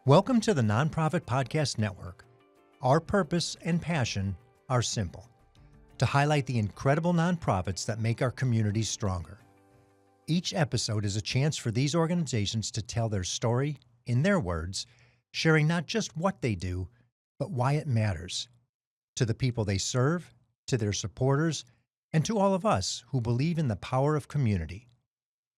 Welcome to the Nonprofit Podcast Network. Our purpose and passion are simple: to highlight the incredible nonprofits that make our communities stronger. Each episode is a chance for these organizations to tell their story in their words, sharing not just what they do, but why it matters to the people they serve, to their supporters, and to all of us who believe in the power of community.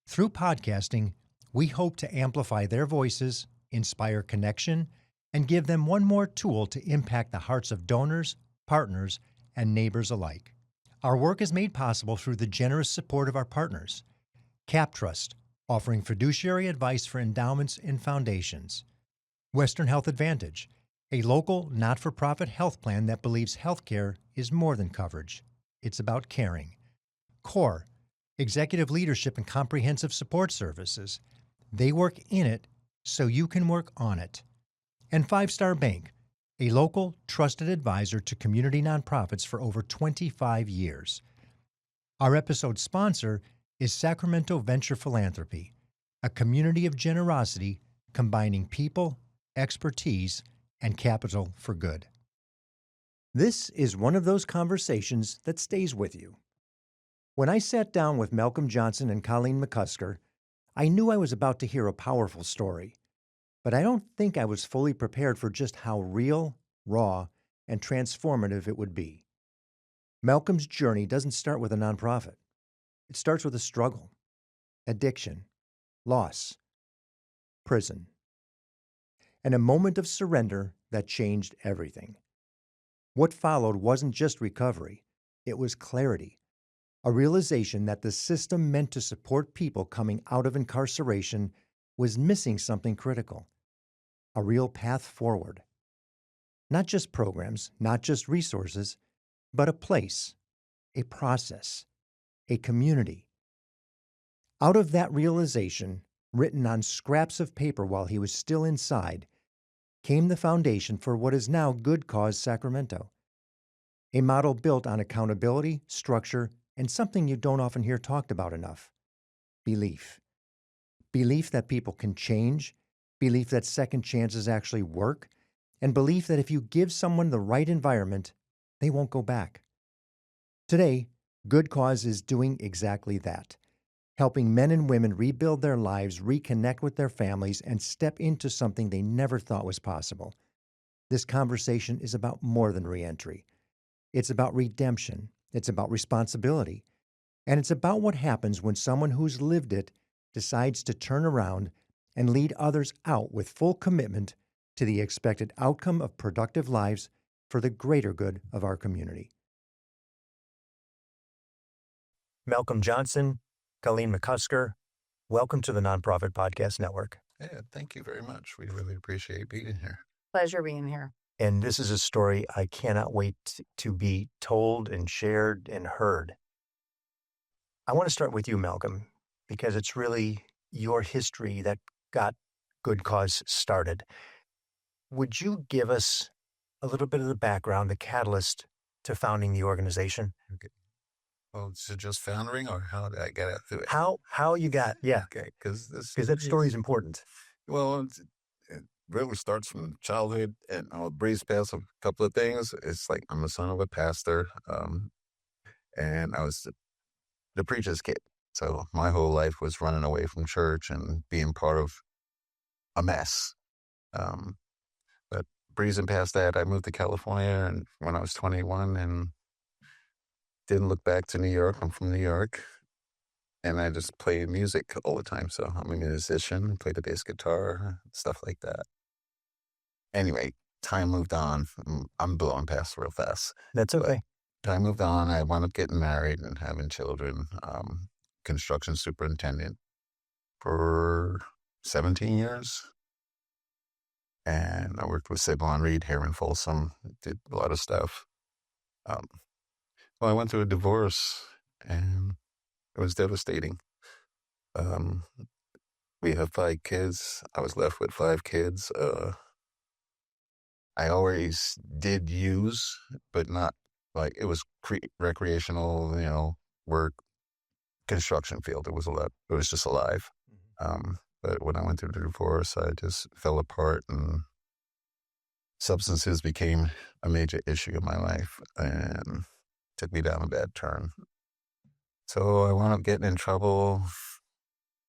Through podcasting, we hope to amplify their voices, inspire connection, and give them one more tool to impact the hearts of donors, partners, and neighbors alike. Our work is made possible through the generous support of our partners. CapTrust, offering fiduciary advice for endowments and foundations. Western Health Advantage, a local, not-for-profit health plan that believes healthcare is more than coverage. It's about caring. CORE, executive leadership and comprehensive support services. They work in it so you can work on it. And Five Star Bank, a local, trusted advisor to community nonprofits for over 25 years. Our episode sponsor is Sacramento Venture Philanthropy, a community of generosity combining people, expertise, and capital for good. This is one of those conversations that stays with you. When I sat down with Malcolm Johnson and Colleen McCusker, I knew I was about to hear a powerful story, but I don't think I was fully prepared for just how real, raw, and transformative it would be. Malcolm's journey doesn't start with a nonprofit. It starts with a struggle, addiction, loss, prison, and a moment of surrender that changed everything. What followed wasn't just recovery, it was clarity. A realization that the system meant to support people coming out of incarceration was missing something critical: a real path forward. Not just programs, not just resources, but a place, a process, a community. Out of that realization, written on scraps of paper while he was still inside, came the foundation for what is now Good Cause Sacramento, a model built on accountability, structure, and something you don't often hear talked about enough: belief. Belief that people can change, belief that second chances actually work, and belief that if you give someone the right environment, they won't go back. Today, Good Cause is doing exactly that, helping men and women rebuild their lives, reconnect with their families, and step into something they never thought was possible. This conversation is about more than reentry. It's about redemption. It's about responsibility. And it's about what happens when someone who's lived it decides to turn around and lead others out with full commitment to the expected outcome of productive lives for the greater good of our community. Malcolm Johnson, Colleen McCusker, welcome to the Nonprofit Podcast Network. Yeah, thank you very much. We really appreciate being here. Pleasure being here. And this is a story I cannot wait to be told and shared and heard. I want to start with you, Malcolm, because it's really your history that got Good Cause started. Would you give us a little bit of the background, the catalyst to founding the organization? Okay. Well, so just founding, or how did I get into it? How you got, yeah. Okay, because that story is important. Well, it really starts from childhood, and I'll breeze past a couple of things. It's like I'm the son of a pastor, and I was the preacher's kid. So my whole life was running away from church and being part of a mess. But breezing past that, I moved to California, and when I was 21, and didn't look back to New York. I'm from New York, and I just play music all the time. So I'm a musician, play the bass guitar, stuff like that. Anyway, time moved on. I'm blowing past real fast. That's okay. But time moved on. I wound up getting married and having children. Construction superintendent for 17 years. And I worked with Sybil Reed here in Folsom, did a lot of stuff. Well, I went through a divorce, and it was devastating. We have 5 kids. I was left with 5 kids. I always did use, but not like it was recreational, work, construction field. It was just alive. But when I went through the divorce, I just fell apart, and substances became a major issue in my life and took me down a bad turn. So I wound up getting in trouble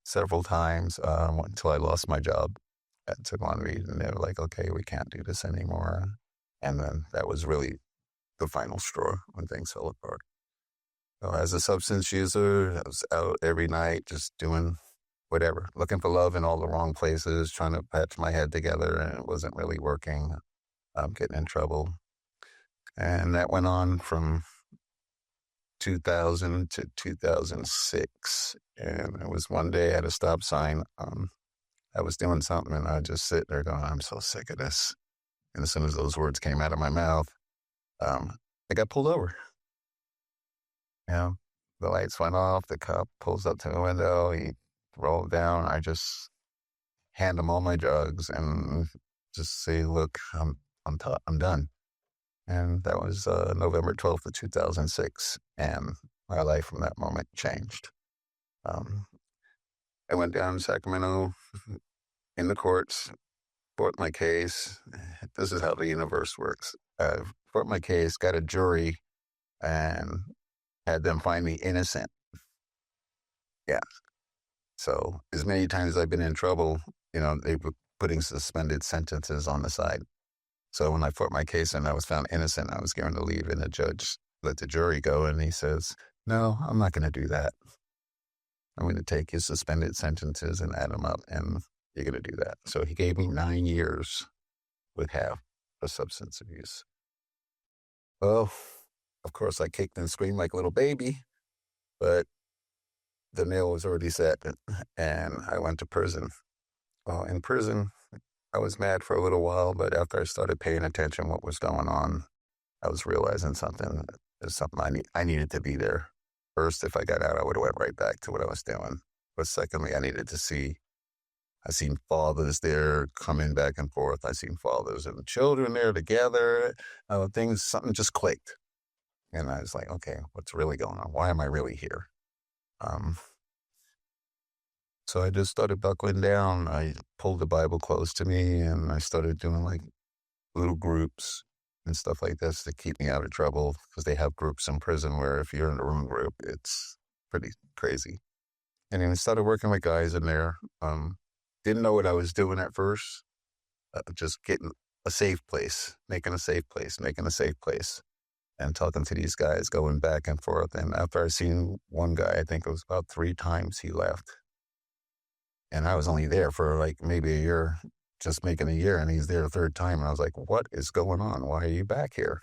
several times until I lost my job. That's one reason. They were like, okay, we can't do this anymore. And then that was really the final straw when things fell apart. So as a substance user, I was out every night just doing whatever, looking for love in all the wrong places, trying to patch my head together, and it wasn't really working. I'm getting in trouble. And that went on from 2000 to 2006. And it was one day at a stop sign. I was doing something and I just sit there going, I'm so sick of this. And as soon as those words came out of my mouth, I got pulled over. You know, the lights went off. The cop pulls up to the window. He rolled down. I just hand him all my drugs and just say, look, I'm done. And that was November 12th of 2006. And my life from that moment changed. I went down to Sacramento in the courts, fought my case. This is how the universe works. Fought my case, got a jury, and had them find me innocent. Yeah. So as many times as I've been in trouble, they were putting suspended sentences on the side. So when I fought my case and I was found innocent, I was given to leave, and the judge let the jury go, and he says, no, I'm not going to do that. I'm going to take his suspended sentences and add them up, and you're going to do that. So he gave me 9 years with half for substance abuse. Well, of course, I kicked and screamed like a little baby, but the nail was already set, and I went to prison. Well, in prison, I was mad for a little while, but after I started paying attention what was going on, I was realizing something. There's something I needed to be there. First, if I got out, I would have went right back to what I was doing. But secondly, I needed to see. I seen fathers there coming back and forth. I seen fathers and children there together. Something just clicked. And I was like, okay, what's really going on? Why am I really here? So I just started buckling down. I pulled the Bible close to me, and I started doing like little groups and stuff like this to keep me out of trouble, because they have groups in prison where if you're in the wrong group, it's pretty crazy. And then I started working with guys in there. Didn't know what I was doing at first. Just getting a safe place, making a safe place, and talking to these guys, going back and forth. And after I seen one guy, I think it was about 3 times, he left. And I was only there for like maybe a year, just making a year, and he's there a 3rd time. And I was like, what is going on? Why are you back here?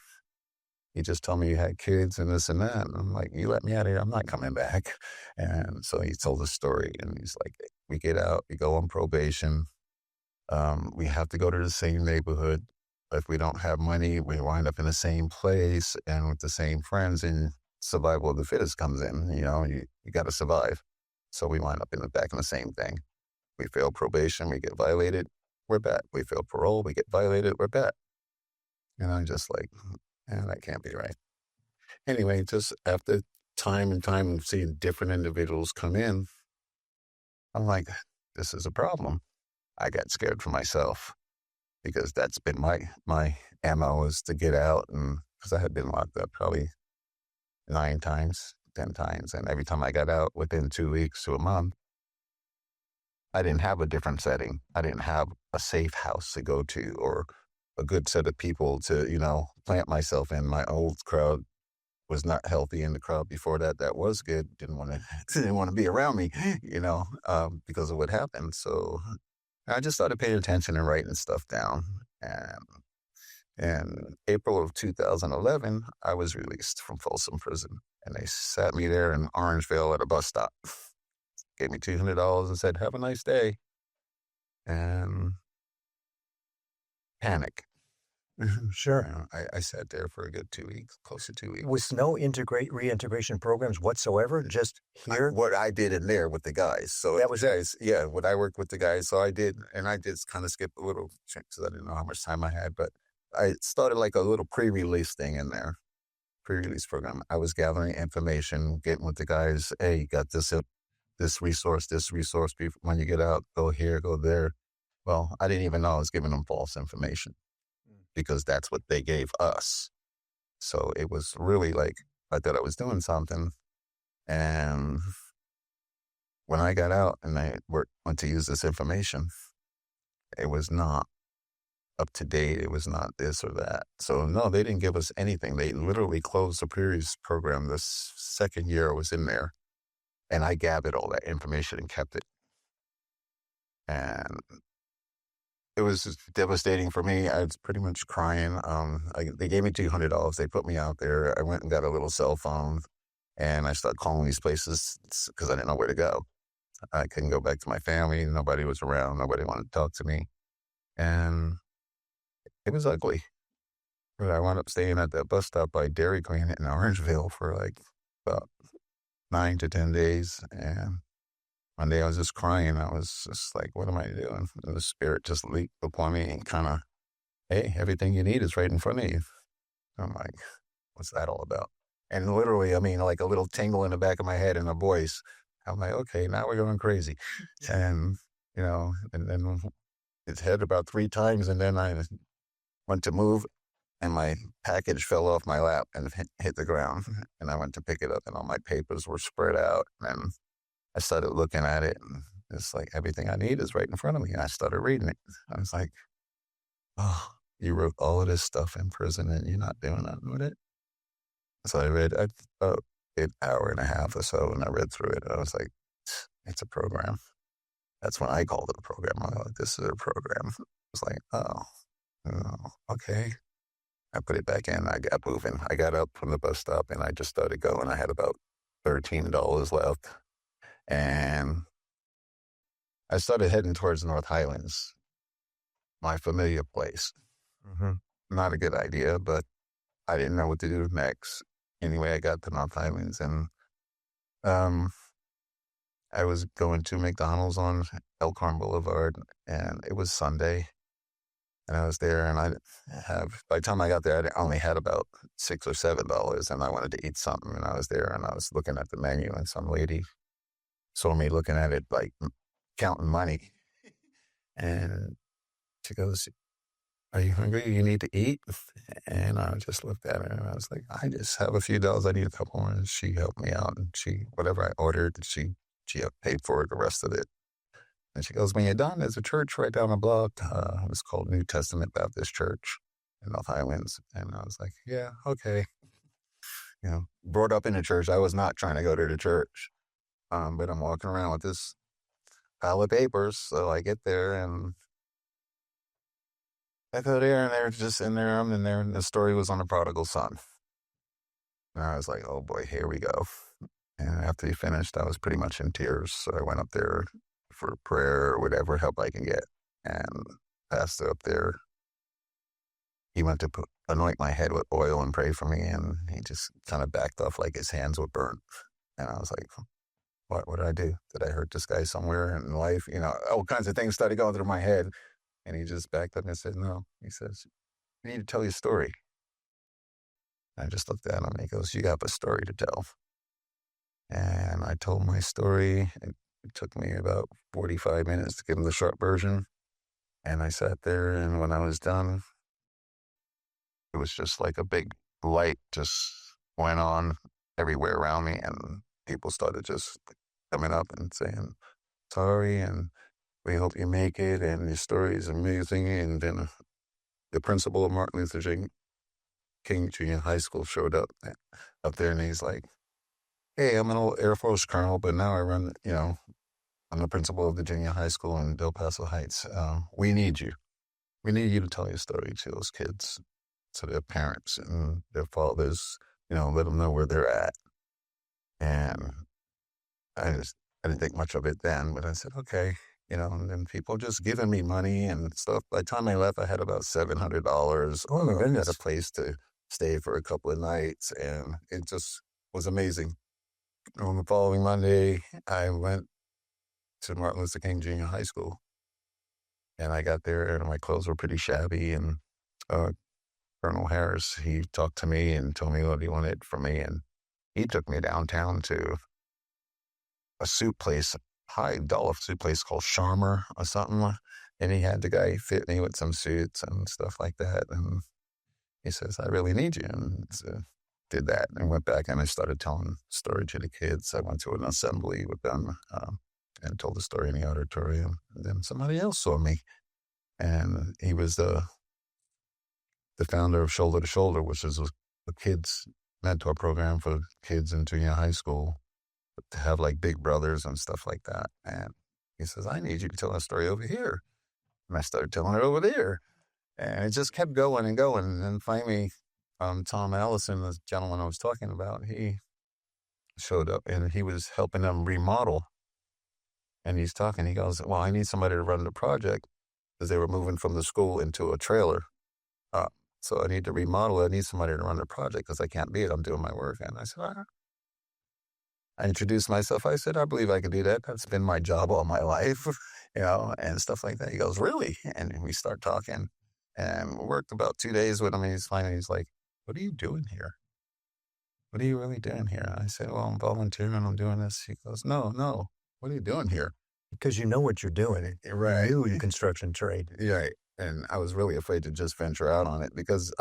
He just told me you had kids and this and that. And I'm like, you let me out of here, I'm not coming back. And so he told the story, and he's like, we get out, we go on probation. We have to go to the same neighborhood. If we don't have money, we wind up in the same place and with the same friends, and survival of the fittest comes in. You got to survive. So we wind up back in the same thing. We fail probation, we get violated, we're back. We fail parole, we get violated, we're back. And I'm just like, that can't be right. Anyway, just after time and time of seeing different individuals come in, I'm like, this is a problem. I got scared for myself, because that's been my MO, is to get out, and because I had been locked up probably 9 times, 10 times. And every time I got out, within 2 weeks to a month, I didn't have a different setting. I didn't have a safe house to go to, or a good set of people to, plant myself in. My old crowd was not healthy, and the crowd before that was good. Didn't want to be around me, because of what happened. So I just started paying attention and writing stuff down. And in April of 2011, I was released from Folsom Prison, and they sat me there in Orangeville at a bus stop, gave me $200 and said, have a nice day. And panic. Sure. I sat there for a good 2 weeks, close to 2 weeks. With no reintegration programs whatsoever, just here? What I did in there with the guys. So That was guys, yeah, what I worked with the guys. So I did, and I did kind of skip a little, because I didn't know how much time I had, but I started like a little pre-release thing in there, pre-release program. I was gathering information, getting with the guys. Hey, you got this this resource. When you get out, go here, go there. Well, I didn't even know I was giving them false information because that's what they gave us. So it was really like, I thought I was doing something. And when I got out and I went to use this information, it was not up to date. It was not this or that. So no, they didn't give us anything. They literally closed the previous program this second year I was in there. And I gathered all that information and kept it. And it was just devastating for me. I was pretty much crying. They gave me $200. They put me out there. I went and got a little cell phone, and I started calling these places because I didn't know where to go. I couldn't go back to my family. Nobody was around. Nobody wanted to talk to me. And it was ugly. But I wound up staying at that bus stop by Dairy Queen in Orangeville for like about 9 to 10 days. And one day I was just crying. I was just like, what am I doing? And the spirit just leaped upon me and kind of, hey, everything you need is right in front of you. I'm like, what's that all about? And literally, I mean, like a little tingle in the back of my head and a voice. I'm like, okay, now we're going crazy. And, and then it hit about 3 times. And then I went to move and my package fell off my lap and hit the ground. And I went to pick it up and all my papers were spread out. And I started looking at it and it's like, everything I need is right in front of me. And I started reading it. I was like, oh, you wrote all of this stuff in prison and you're not doing nothing with it. So I read about an hour and a half or so and I read through it. And I was like, it's a program. That's when I called it a program. I was like, this is a program. I was like, oh, okay. I put it back in. I got moving. I got up from the bus stop and I just started going. I had about $13 left. And I started heading towards North Highlands, my familiar place. Mm-hmm. Not a good idea, but I didn't know what to do next. Anyway, I got to North Highlands and I was going to McDonald's on Elkhorn Boulevard and it was Sunday. And I was there and by the time I got there, I only had about $6 or $7 and I wanted to eat something. And I was there and I was looking at the menu and some lady saw me looking at it, like counting money. And she goes, are you hungry? You need to eat? And I just looked at her and I was like, I just have a few dollars. I need a couple more. And she helped me out. And whatever I ordered, she paid for the rest of it. And she goes, when you're done, there's a church right down the block. It's called New Testament Baptist Church in North Highlands. And I was like, yeah, okay. Brought up in the church. I was not trying to go to the church. But I'm walking around with this pile of papers. So I get there and I go there and they're just in there. I'm in there and the story was on the prodigal son. And I was like, oh boy, here we go. And after he finished, I was pretty much in tears. So I went up there for prayer or whatever help I can get. And pastor up there, he went to anoint my head with oil and pray for me. And he just kind of backed off like his hands were burnt. And I was like, what did I do? Did I hurt this guy somewhere in life? All kinds of things started going through my head. And he just backed up and said, no. He says, you need to tell your story. And I just looked at him and he goes, you have a story to tell. And I told my story. It took me about 45 minutes to give him the short version. And I sat there and when I was done, it was just like a big light just went on everywhere around me. And people started just coming up and saying, sorry, and we hope you make it, and your story is amazing. And then the principal of Martin Luther King Junior High School showed up there, and he's like, hey, I'm an old Air Force colonel, but now I run, I'm the principal of the junior high school in Del Paso Heights. We need you. We need you to tell your story to those kids, to their parents and their fathers, let them know where they're at. And I didn't think much of it then, but I said, okay, and then people just giving me money and stuff. By the time I left, I had about $700. Oh, my goodness. I had a place to stay for a couple of nights, and it just was amazing. On the following Monday, I went to Martin Luther King Junior High School, and I got there, and my clothes were pretty shabby, and Colonel Harris, he talked to me and told me what he wanted from me, and he took me downtown to a soup place, high dollar soup place called Sharmer or something. And he had the guy fit me with some suits and stuff like that. And he says, I really need you. And so did that and went back and I started telling the story to the kids. I went to an assembly with them and told the story in the auditorium. And then somebody else saw me. And he was the founder of Shoulder to Shoulder, which is a kids mentor program for kids in junior high school to have like big brothers and stuff like that. And he says, I need you to tell a story over here. And I started telling it over there. And it just kept going and going. And then finally, Tom Allison, the gentleman I was talking about, he showed up and he was helping them remodel. And he's talking, he goes, well, I need somebody to run the project because they were moving from the school into a trailer. So I need to remodel it. I need somebody to run the project because I can't be it. I'm doing my work. And I said, I introduced myself. I said, I believe I can do that. That's been my job all my life, and stuff like that. He goes, really? And we start talking and we worked about 2 days with him. And he's like, what are you doing here? What are you really doing here? I said, well, I'm volunteering. I'm doing this. He goes, no. What are you doing here? Because you know what you're doing. Right. You knew the construction trade. Right. And I was really afraid to just venture out on it because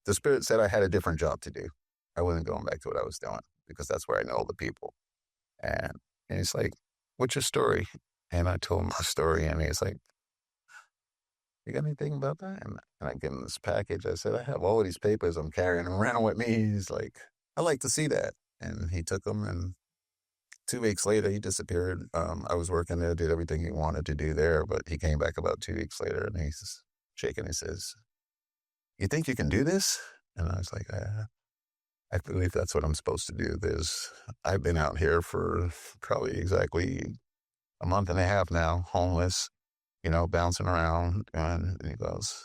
the Spirit said I had a different job to do. I wasn't going back to what I was doing because that's where I know the people. And he's like, what's your story? And I told him my story and he's like, you got anything about that? And I give him this package. I said, I have all these papers I'm carrying around with me. He's like, I like to see that. And he took them and 2 weeks later, he disappeared. I was working there, did everything he wanted to do there, but he came back about 2 weeks later and he's shaking. He says, you think you can do this? And I was like, I believe that's what I'm supposed to do. I've been out here for probably exactly a month and a half now, homeless, bouncing around. And he goes,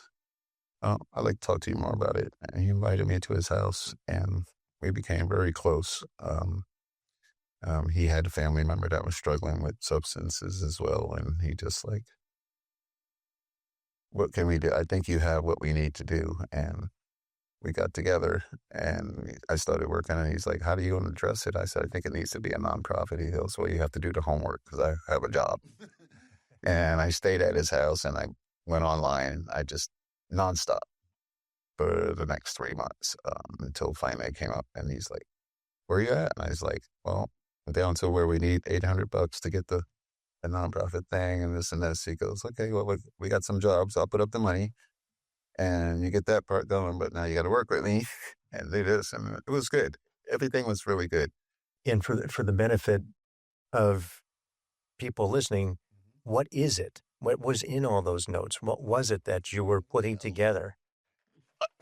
oh, I'd like to talk to you more about it. And he invited me to his house and we became very close. He had a family member that was struggling with substances as well. And he just like, what can we do? I think you have what we need to do. And we got together and I started working and he's like, how do you want to address it? I said, I think it needs to be a nonprofit. He goes, well, you have to do the homework because I have a job. And I stayed at his house and I went online. I just nonstop for the next 3 months until finally I came up and he's like, where are you at? And I was like, well, we're down to where we need $800 to get the nonprofit thing and this and this. He goes, okay, well, we got some jobs. I'll put up the money. And you get that part going, but now you got to work with me and do this. And it was good. Everything was really good. And for the benefit of people listening, what is it? What was in all those notes? What was it that you were putting together?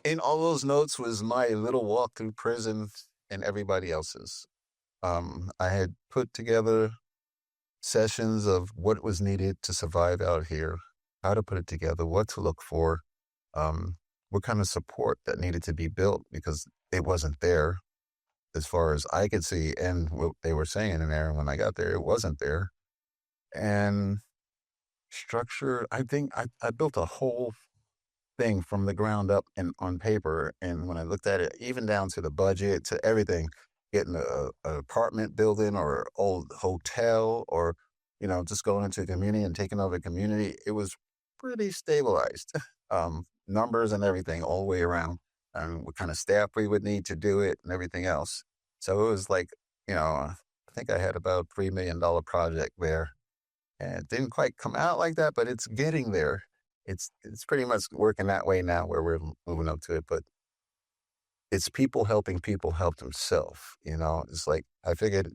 In all those notes was my little walk through prison and everybody else's. I had put together sessions of what was needed to survive out here, how to put it together, what to look for. What kind of support that needed to be built because it wasn't there as far as I could see. And what they were saying in there when I got there, it wasn't there. And structure, I think I built a whole thing from the ground up and on paper. And when I looked at it, even down to the budget, to everything, getting an apartment building or old hotel or, just going into a community and taking over a community, it was pretty stabilized. Numbers and everything all the way around and what kind of staff we would need to do it and everything else. So it was like, I think I had about $3 million project there and it didn't quite come out like that, but it's getting there. It's pretty much working that way now where we're moving up to it, but it's people helping people help themselves. It's like, I figured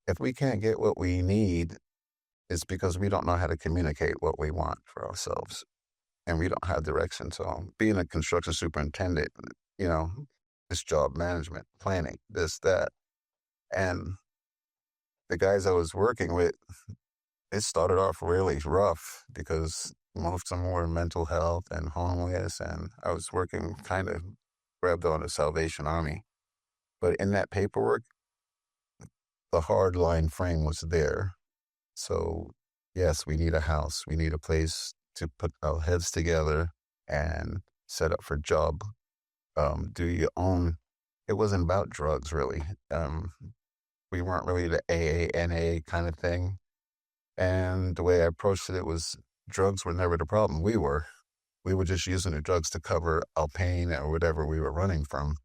if we can't get what we need, it's because we don't know how to communicate what we want for ourselves. And we don't have direction. So being a construction superintendent, it's job management, planning, this, that. And the guys I was working with, it started off really rough because most of them were mental health and homeless. And I was working kind of grabbed on the Salvation Army. But in that paperwork, the hard line frame was there. So yes, we need a house. We need a place to put our heads together and set up for job. Do your own. It wasn't about drugs, really. We weren't really the AA, kind of thing. And the way I approached it was drugs were never the problem. We were. We were just using the drugs to cover our pain or whatever we were running from.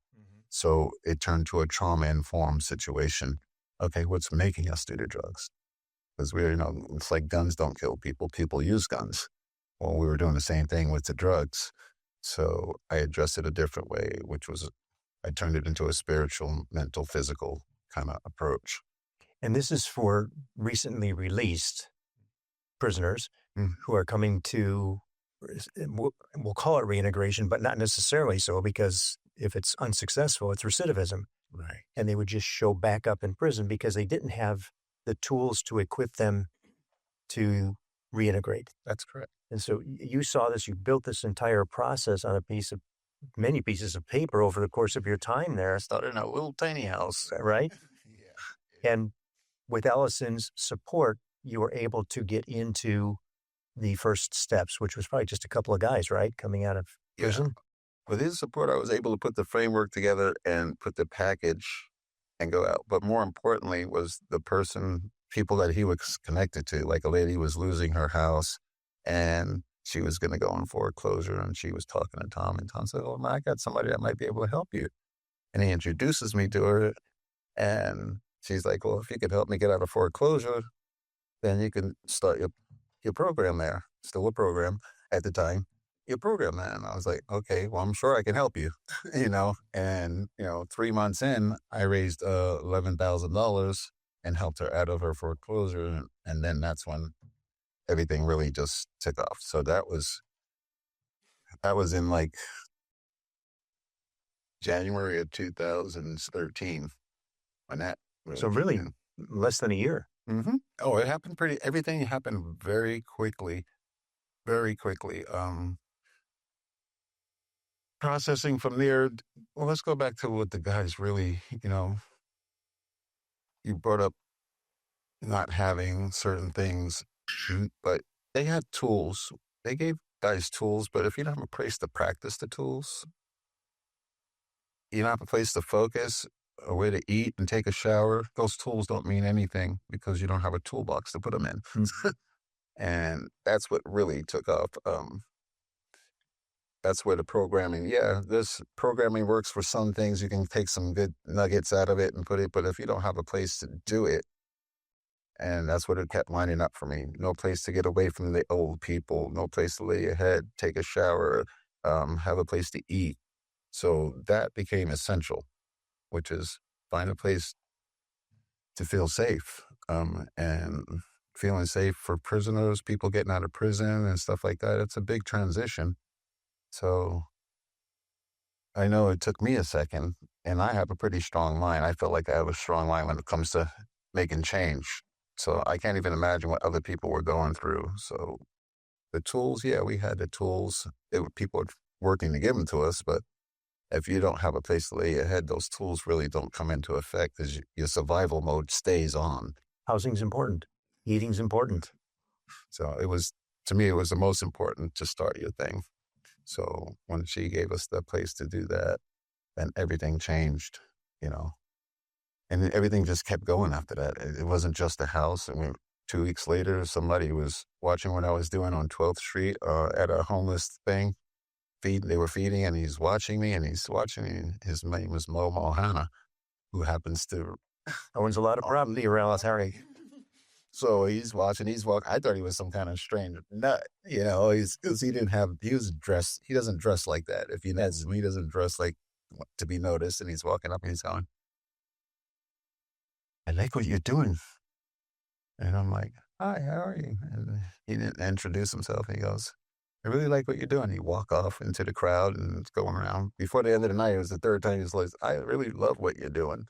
So it turned to a trauma-informed situation. Okay, what's making us do the drugs? Because it's like guns don't kill people. People use guns. Well, we were doing the same thing with the drugs. So I addressed it a different way, which was I turned it into a spiritual, mental, physical kind of approach. And this is for recently released prisoners who are coming to, we'll call it reintegration, but not necessarily so, because if it's unsuccessful, it's recidivism. Right. And they would just show back up in prison because they didn't have the tools to equip them to reintegrate. That's correct. And so you saw this, you built this entire process on many pieces of paper over the course of your time there. I started in a little tiny house. Right? Yeah. And with Allison's support, you were able to get into the first steps, which was probably just a couple of guys, right? Coming out of prison. Yeah. With his support, I was able to put the framework together and put the package and go out. But more importantly was people that he was connected to. Like a lady was losing her house and she was going to go in foreclosure, and she was talking to Tom, and Tom said, "Oh, man, I got somebody that might be able to help you." And he introduces me to her, and she's like, "Well, if you could help me get out of foreclosure, then you can start your program there." Still a program at the time. Your program there. And I was like, okay, well, I'm sure I can help you, And, 3 months in, I raised $11,000 and helped her out of her foreclosure. And then that's when everything really just took off. So that was in like January of 2013 when that So really less than a year. Mm-hmm. Oh, everything happened very quickly. Very quickly. Processing from there, well, let's go back to what the guys really, you brought up not having certain things, but they had tools. They gave guys tools, but if you don't have a place to practice the tools, you don't have a place to focus, a way to eat and take a shower, those tools don't mean anything because you don't have a toolbox to put them in. And that's what really took off. That's where the programming, this programming works for some things. You can take some good nuggets out of it and put it, but if you don't have a place to do it, and that's what it kept lining up for me. No place to get away from the old people, no place to lay your head, take a shower, have a place to eat. So that became essential, which is find a place to feel safe, and feeling safe for prisoners, people getting out of prison and stuff like that. It's a big transition. So I know it took me a second, and I have a pretty strong mind. I feel like I have a strong mind when it comes to making change. So I can't even imagine what other people were going through. So the tools, we had the tools. People were working to give them to us, but if you don't have a place to lay your head, those tools really don't come into effect because your survival mode stays on. Housing's important. Eating's important. So to me, it was the most important to start your thing. So when she gave us the place to do that, then everything changed, and everything just kept going after that. It wasn't just a house. I mean, 2 weeks later, somebody was watching what I was doing on 12th Street at a homeless thing. They were feeding, and he's watching me, and his name was Mo Mohana, who happens to owns a lot of property around Harry. So he's watching, I thought he was some kind of strange nut, because he doesn't dress like that. If he knows him, he doesn't dress like to be noticed. And he's walking up and he's going, "I like what you're doing." And I'm like, "Hi, how are you?" And he didn't introduce himself. He goes, "I really like what you're doing." He walk off into the crowd and it's going around. Before the end of the night, it was the third time he was like, "I really love what you're doing."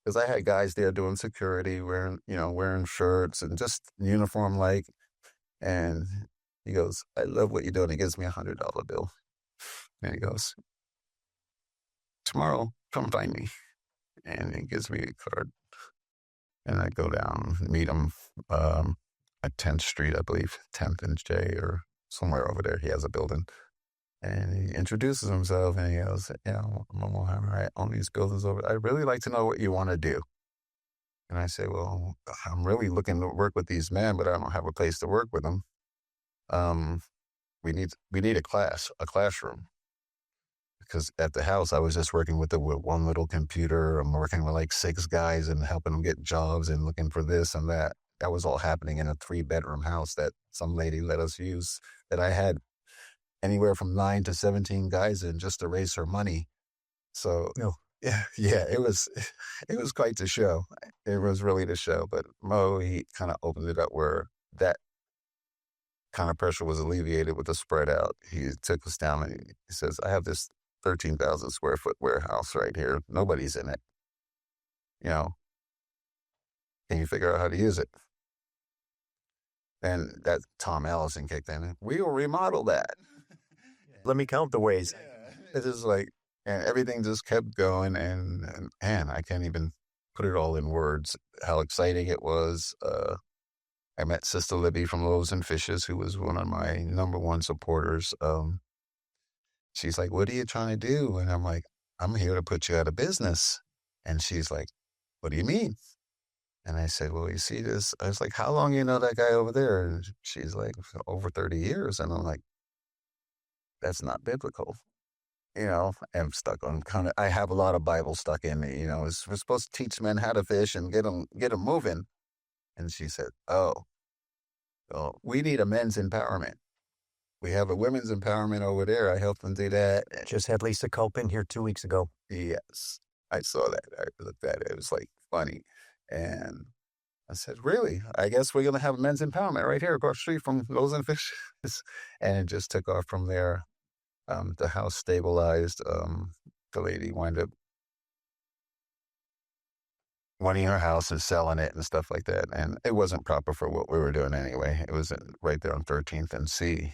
Because I had guys there doing security, wearing shirts and just uniform-like. And he goes, "I love what you're doing." He gives me $100 bill. And he goes, "Tomorrow, come find me." And he gives me a card. And I go down and meet him at 10th Street, I believe, 10th and J or somewhere over there. He has a building. And he introduces himself and he goes, "I'm Mohammed. I own these buildings over. I really like to know what you want to do." And I say, well, I'm really looking to work with these men, but I don't have a place to work with them. Um, we need a classroom. Because at the house, I was just working with one little computer. I'm working with like 6 guys and helping them get jobs and looking for this and that. That was all happening in a 3-bedroom house that some lady let us use, that I had anywhere from 9 to 17 guys in just to raise her money. So No. yeah, it was it was quite the show. It was really the show. But Mo, he kind of opened it up where that kind of pressure was alleviated with the spread out. He took us down and he says, I have this 13,000 square foot warehouse right here. Nobody's in it. You know, can you figure out how to use it? And that Tom Allison kicked in. We will remodel that. Let me count the ways. It's just like, and everything just kept going. And man, I can't even put it all in words how exciting it was. I met Sister Libby from Loaves and Fishes, who was one of my number one supporters. She's like, what are you trying to do? And I'm like, I'm here to put you out of business. And she's like, what do you mean? And I said, well, you see this? I was like, how long you know that guy over there? And she's like, over 30 years. And I'm like, that's not biblical. You know, I'm stuck on I have a lot of Bible stuck in me. You know, we're supposed to teach men how to fish and get them moving. And she said, oh, well, we need a men's empowerment. We have a women's empowerment over there. I helped them do that. Just had Lisa Culp in here 2 weeks ago. Yes, I saw that. I looked at it. It was like funny. And I said, really? I guess we're going to have men's empowerment right here across the street from Loaves and Fishes. And it just took off from there. The house stabilized. The lady wound up wanting her house and selling it and stuff like that. And it wasn't proper for what we were doing anyway. It was right there on 13th and C,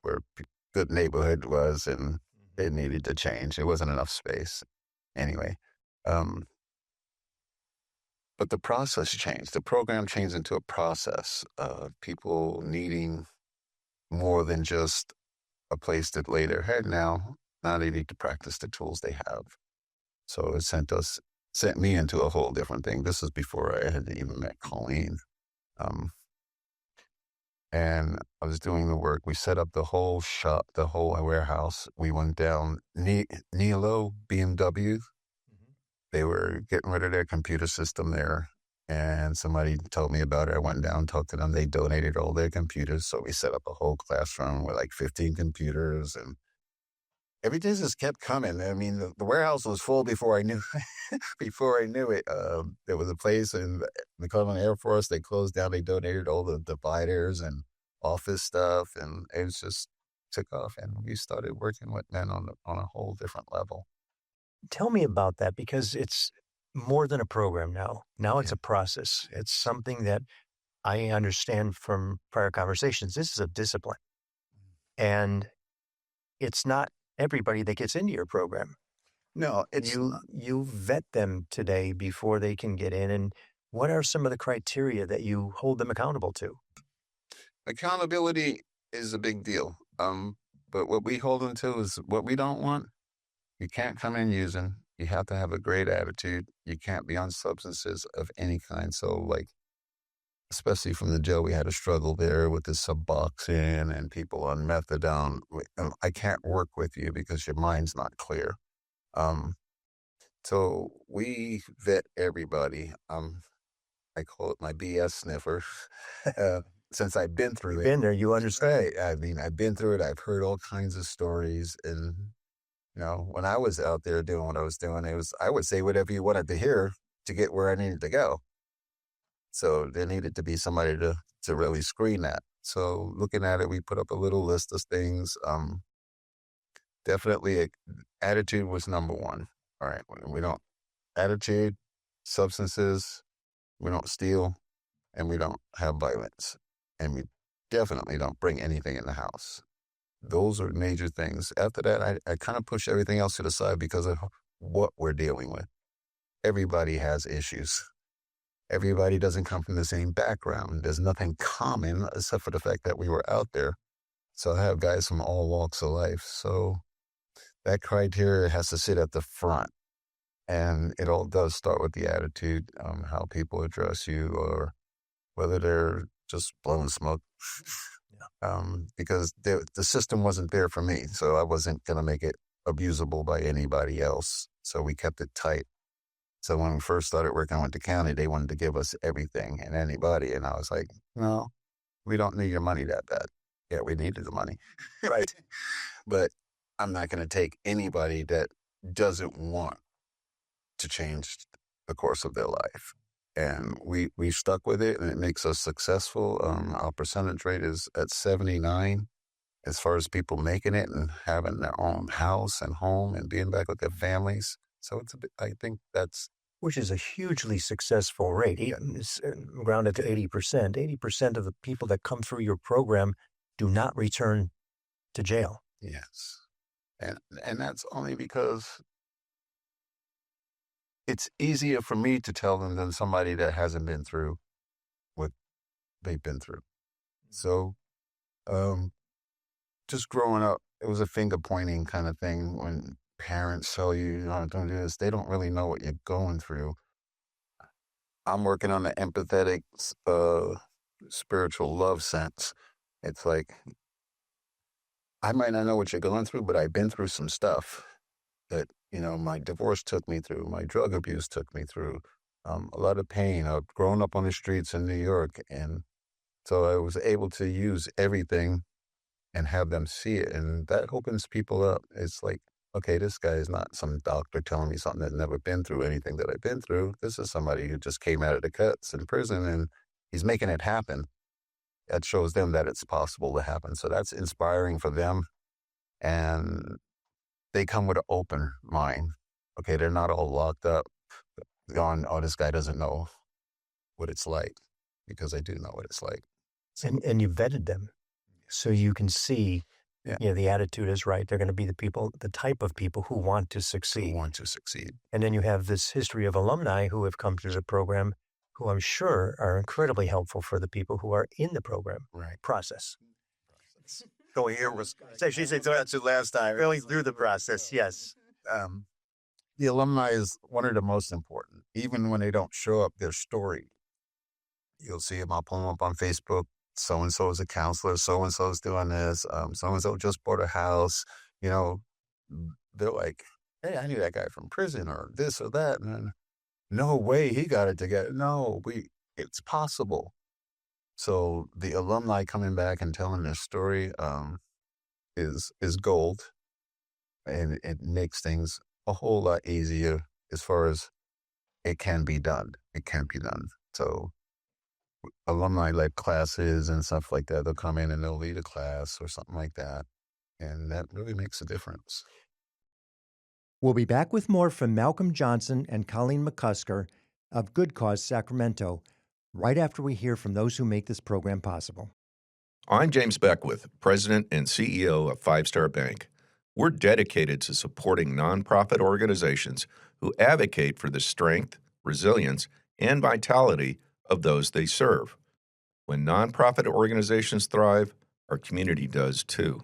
where good neighborhood was, and it needed to change. It wasn't enough space anyway. But the process changed. The program changed into a process of people needing more than just a place to lay their head now. Now they need to practice the tools they have. So it sent me into a whole different thing. This was before I had even met Colleen. And I was doing the work. We set up the whole shop, the whole warehouse. We went down Nilo BMW. They were getting rid of their computer system there. And somebody told me about it. I went down, talked to them. They donated all their computers. So we set up a whole classroom with like 15 computers, and everything just kept coming. I mean, the warehouse was full before I knew it. There was a place in the Colleen Air Force. They closed down. They donated all the dividers and office stuff, and it was just took off. And we started working with men on a whole different level. Tell me about that, because it's more than a program now. Now it's a process. It's something that I understand from prior conversations. This is a discipline. And it's not everybody that gets into your program. No, it's you vet them today before they can get in. And what are some of the criteria that you hold them accountable to? Accountability is a big deal. But what we hold them to is what we don't want. You can't come in using. You have to have a great attitude. You can't be on substances of any kind. So, like, especially from the jail, we had a struggle there with the Suboxone and people on methadone. I can't work with you because your mind's not clear. So we vet everybody. I call it my BS sniffer. Since I've been through it. Been there, you understand. Right. I mean, I've been through it. I've heard all kinds of stories. And, you know, when I was out there doing what I was doing, I would say whatever you wanted to hear to get where I needed to go. So there needed to be somebody to really screen that. So looking at it, we put up a little list of things. Definitely attitude was number one. All right. We don't attitude, substances, we don't steal, and we don't have violence. And we definitely don't bring anything in the house. Those are major things. After that, I kind of push everything else to the side because of what we're dealing with. Everybody has issues. Everybody doesn't come from the same background. There's nothing common except for the fact that we were out there. So I have guys from all walks of life. So that criteria has to sit at the front. And it all does start with the attitude, how people address you, or whether they're just blowing smoke. Because the system wasn't there for me, so I wasn't going to make it abusable by anybody else. So we kept it tight. So when we first started working with the county, they wanted to give us everything and anybody. And I was like, no, we don't need your money that bad. Yeah, we needed the money, right? But I'm not going to take anybody that doesn't want to change the course of their life. And we stuck with it, and it makes us successful. Our percentage rate is at 79 as far as people making it and having their own house and home and being back with their families. So it's a bit, I think that's... Which is a hugely successful rate. It's rounded to 80%. 80% of the people that come through your program do not return to jail. Yes. And that's only because it's easier for me to tell them than somebody that hasn't been through what they've been through. So just growing up, it was a finger pointing kind of thing when parents tell you, don't do this. They don't really know what you're going through. I'm working on the empathetic, spiritual love sense. It's like, I might not know what you're going through, but I've been through some stuff that, my divorce took me through, my drug abuse took me through, a lot of pain. I've grown up on the streets in New York. And so I was able to use everything and have them see it. And that opens people up. It's like, okay, this guy is not some doctor telling me something that's never been through anything that I've been through. This is somebody who just came out of the cuts in prison, and he's making it happen. That shows them that it's possible to happen. So that's inspiring for them. And they come with an open mind. Okay, they're not all locked up on, oh, this guy doesn't know what it's like, because I do know what it's like. And you vetted them so you can see, the attitude is right. They're going to be the type of people who want to succeed. And then you have this history of alumni who have come through the program, who I'm sure are incredibly helpful for the people who are in the program process. Going here was... She said that's the last time. Going through the process, yes. The alumni is one of the most important. Even when they don't show up, their story. You'll see them, I'll pull them up on Facebook. So-and-so is a counselor. So-and-so is doing this. So-and-so just bought a house. They're like, hey, I knew that guy from prison or this or that. And no way he got it together. No, it's possible. So the alumni coming back and telling their story is gold. And it makes things a whole lot easier as far as it can be done. It can be done. So alumni-led classes and stuff like that, they'll come in and they'll lead a class or something like that. And that really makes a difference. We'll be back with more from Malcolm Johnson and Colleen McCusker of Good Cause Sacramento right after we hear from those who make this program possible. I'm James Beckwith, President and CEO of Five Star Bank. We're dedicated to supporting nonprofit organizations who advocate for the strength, resilience, and vitality of those they serve. When nonprofit organizations thrive, our community does too.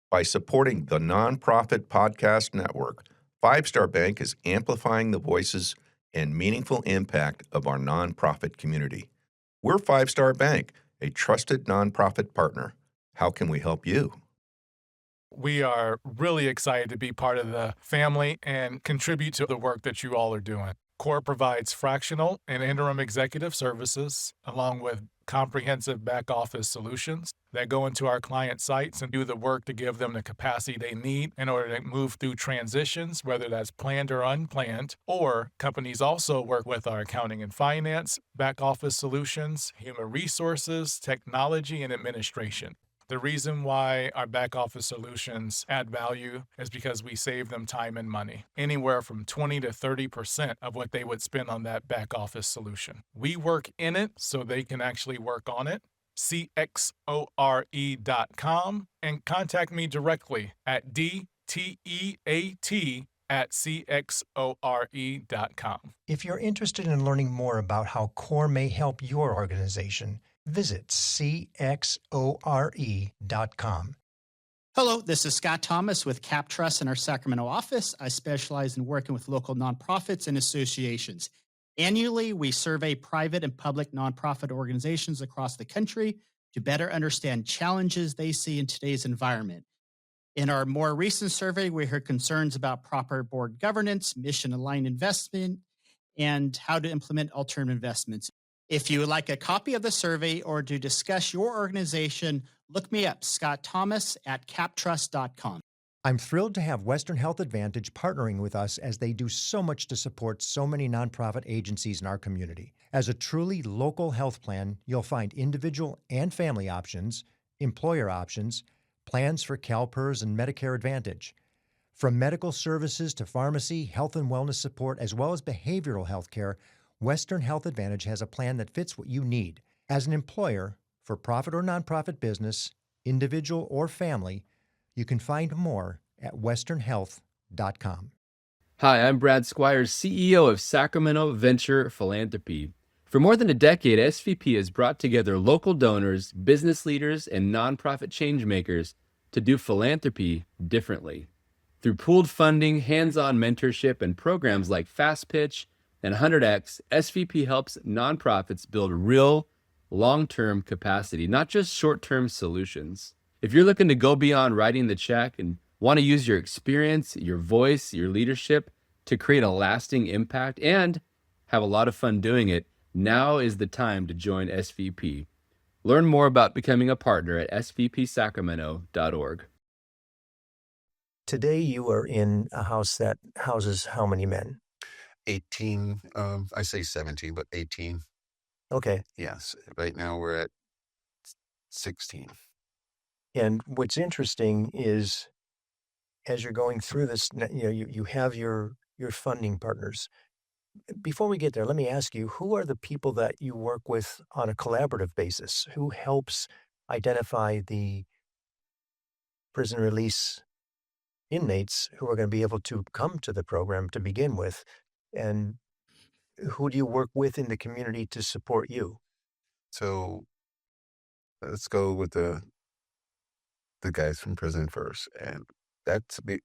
By supporting the Nonprofit Podcast Network, Five Star Bank is amplifying the voices and meaningful impact of our nonprofit community. We're Five Star Bank, a trusted nonprofit partner. How can we help you? We are really excited to be part of the family and contribute to the work that you all are doing. CORE provides fractional and interim executive services, along with comprehensive back office solutions that go into our client sites and do the work to give them the capacity they need in order to move through transitions, whether that's planned or unplanned. Or companies also work with our accounting and finance, back office solutions, human resources, technology, and administration. The reason why our back office solutions add value is because we save them time and money, anywhere from 20 to 30% of what they would spend on that back office solution. We work in it so they can actually work on it. CXORE.com and contact me directly at DTEAT@CXORE.com. If you're interested in learning more about how CORE may help your organization, visit CXORE.com. Hello, this is Scott Thomas with Cap Trust in our Sacramento office. I specialize in working with local nonprofits and associations. Annually, we survey private and public nonprofit organizations across the country to better understand challenges they see in today's environment. In our more recent survey, we heard concerns about proper board governance, mission-aligned investment, and how to implement alternative investments. If you would like a copy of the survey or to discuss your organization, look me up, Scott Thomas at captrust.com. I'm thrilled to have Western Health Advantage partnering with us as they do so much to support so many nonprofit agencies in our community. As a truly local health plan, you'll find individual and family options, employer options, plans for CalPERS and Medicare Advantage. From medical services to pharmacy, health and wellness support, as well as behavioral health care, Western Health Advantage has a plan that fits what you need. As an employer, for profit or nonprofit business, individual or family, you can find more at westernhealth.com. Hi, I'm Brad Squires, CEO of Sacramento Venture Philanthropy. For more than a decade, SVP has brought together local donors, business leaders, and nonprofit changemakers to do philanthropy differently. Through pooled funding, hands-on mentorship, and programs like Fast Pitch and 100X, SVP helps nonprofits build real, long-term capacity, not just short-term solutions. If you're looking to go beyond writing the check and want to use your experience, your voice, your leadership to create a lasting impact and have a lot of fun doing it, now is the time to join SVP. Learn more about becoming a partner at svpsacramento.org. Today you are in a house that houses how many men? 18, I say 17, but 18. Okay. Yes. Right now we're at 16. And what's interesting is as you're going through this, you have your funding partners. Before we get there, let me ask you, who are the people that you work with on a collaborative basis? Who helps identify the prison release inmates who are going to be able to come to the program to begin with? And who do you work with in the community to support you? So let's go with the guys from prison first. And